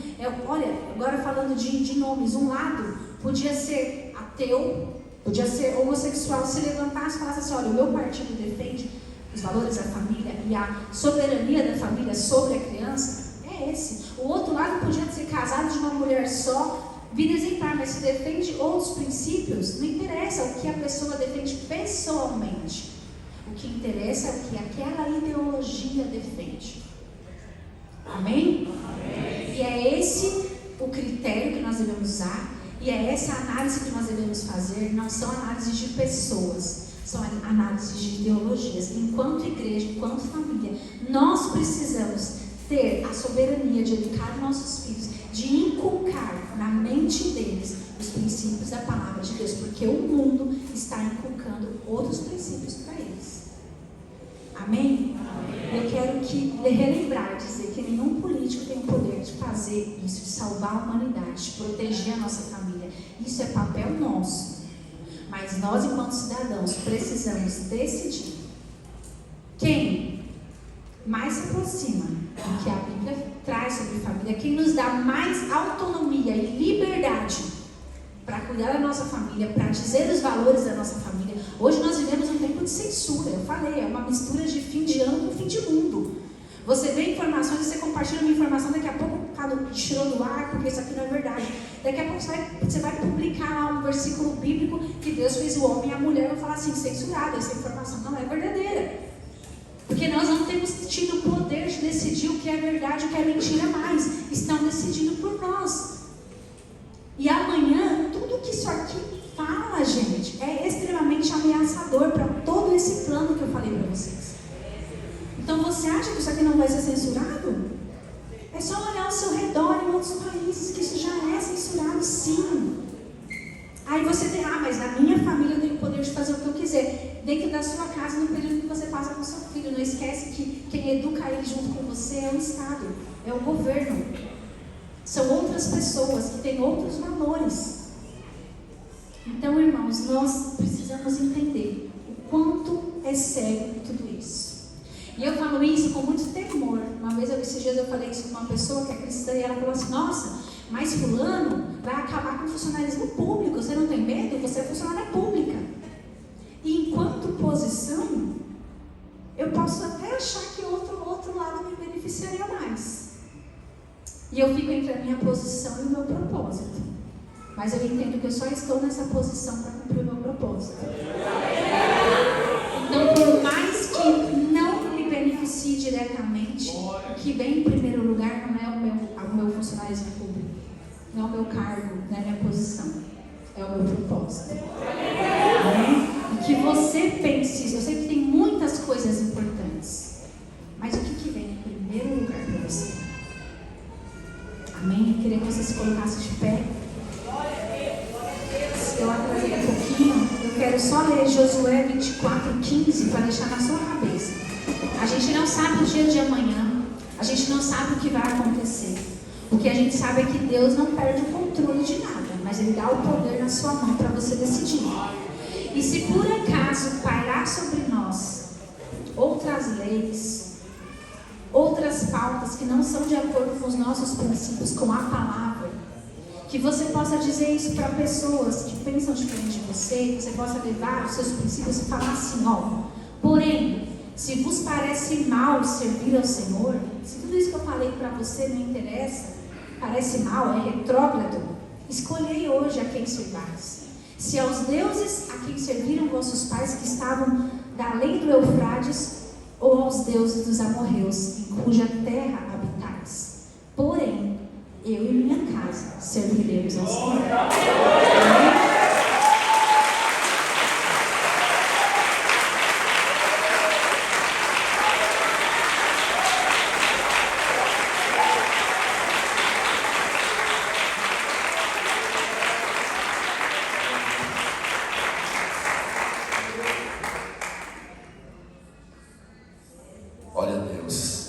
Olha, agora falando de nomes, um lado podia ser ateu, podia ser homossexual, se levantasse e falasse assim, olha, o meu partido defende os valores da família e a soberania da família sobre a criança, é esse. O outro lado podia ser casado de uma mulher só, vida exemplar, mas se defende outros princípios, não interessa o que a pessoa defende pessoalmente. O que interessa é o que aquela ideologia defende. Amém? Amém? E é esse o critério que nós devemos usar, e é essa a análise que nós devemos fazer. Não são análises de pessoas, são análises de ideologias. Enquanto igreja, enquanto família, nós precisamos ter a soberania de educar nossos filhos, de inculcar na mente deles os princípios da palavra de Deus, porque o mundo está inculcando outros princípios para eles. Amém? Eu quero relembrar, dizer que nenhum político tem o poder de fazer isso, de salvar a humanidade, de proteger a nossa família. Isso é papel nosso. Mas nós, enquanto cidadãos, precisamos decidir quem mais se aproxima do que a Bíblia traz sobre família, quem nos dá mais autonomia e liberdade para cuidar da nossa família, para dizer os valores da nossa família. Hoje nós vivemos um tempo de censura, eu falei, é uma mistura de fim de ano com fim de mundo. Você vê informações, você compartilha uma informação, daqui a pouco tirou do ar, porque isso aqui não é verdade. Daqui a pouco você vai publicar lá um versículo bíblico que Deus fez o homem e a mulher, vai falar assim, censurado, essa informação não é verdadeira. Porque nós não temos tido o poder de decidir o que é verdade e o que é mentira mais. Estão decidindo por nós. E amanhã, tudo que isso aqui fala, gente, é extremamente ameaçador para todo esse plano que eu falei para vocês. Então você acha que isso aqui não vai ser censurado? É só olhar ao seu redor em outros países que isso já é censurado, sim. Aí você tem, mas na minha família eu tenho o poder de fazer o que eu quiser. Dentro da sua casa, no período que você passa com seu filho. Não esquece que quem educa ele junto com você é o Estado, é o governo. São outras pessoas que têm outros valores. Então, irmãos, nós precisamos entender o quanto é sério tudo isso. E eu falo isso com muito temor. Uma vez, esses dias eu falei isso com uma pessoa que é cristã e ela falou assim, nossa, mas fulano vai acabar com o funcionalismo público, você não tem medo? Você é funcionária pública. E enquanto posição, eu posso até achar que outro lado me beneficiaria mais. E eu fico entre a minha posição e o meu propósito. Mas eu entendo que eu só estou nessa posição para cumprir o meu propósito. Então, por mais que não me beneficie diretamente, o que vem em primeiro lugar não é o meu funcionalismo público, não é o meu cargo, não é a minha posição, é o meu propósito. E que você pense isso. Eu sei que tem muitas coisas importantes, mas o que vem em primeiro lugar para você? Amém? Eu queria que você se colocasse de pé. Eu atrasei um pouquinho. Eu quero só ler Josué 24:15 para deixar na sua cabeça. A gente não sabe o dia de amanhã. A gente não sabe o que vai acontecer. O que a gente sabe é que Deus não perde o controle de nada, mas Ele dá o poder na sua mão para você decidir. E se por acaso pairar sobre nós outras leis, outras pautas que não são de acordo com os nossos princípios, com a palavra, que você possa dizer isso para pessoas que pensam diferente de você, que você possa levar os seus princípios e falar assim, porém, se vos parece mal servir ao Senhor, se tudo isso que eu falei para você não interessa, parece mal, é retrógrado, escolhei hoje a quem servais. Se aos deuses a quem serviram vossos pais que estavam da além do Eufrates, ou aos deuses dos amorreus, em cuja terra habitais. Porém, eu e minha casa serviremos ao Senhor. Olha, Deus,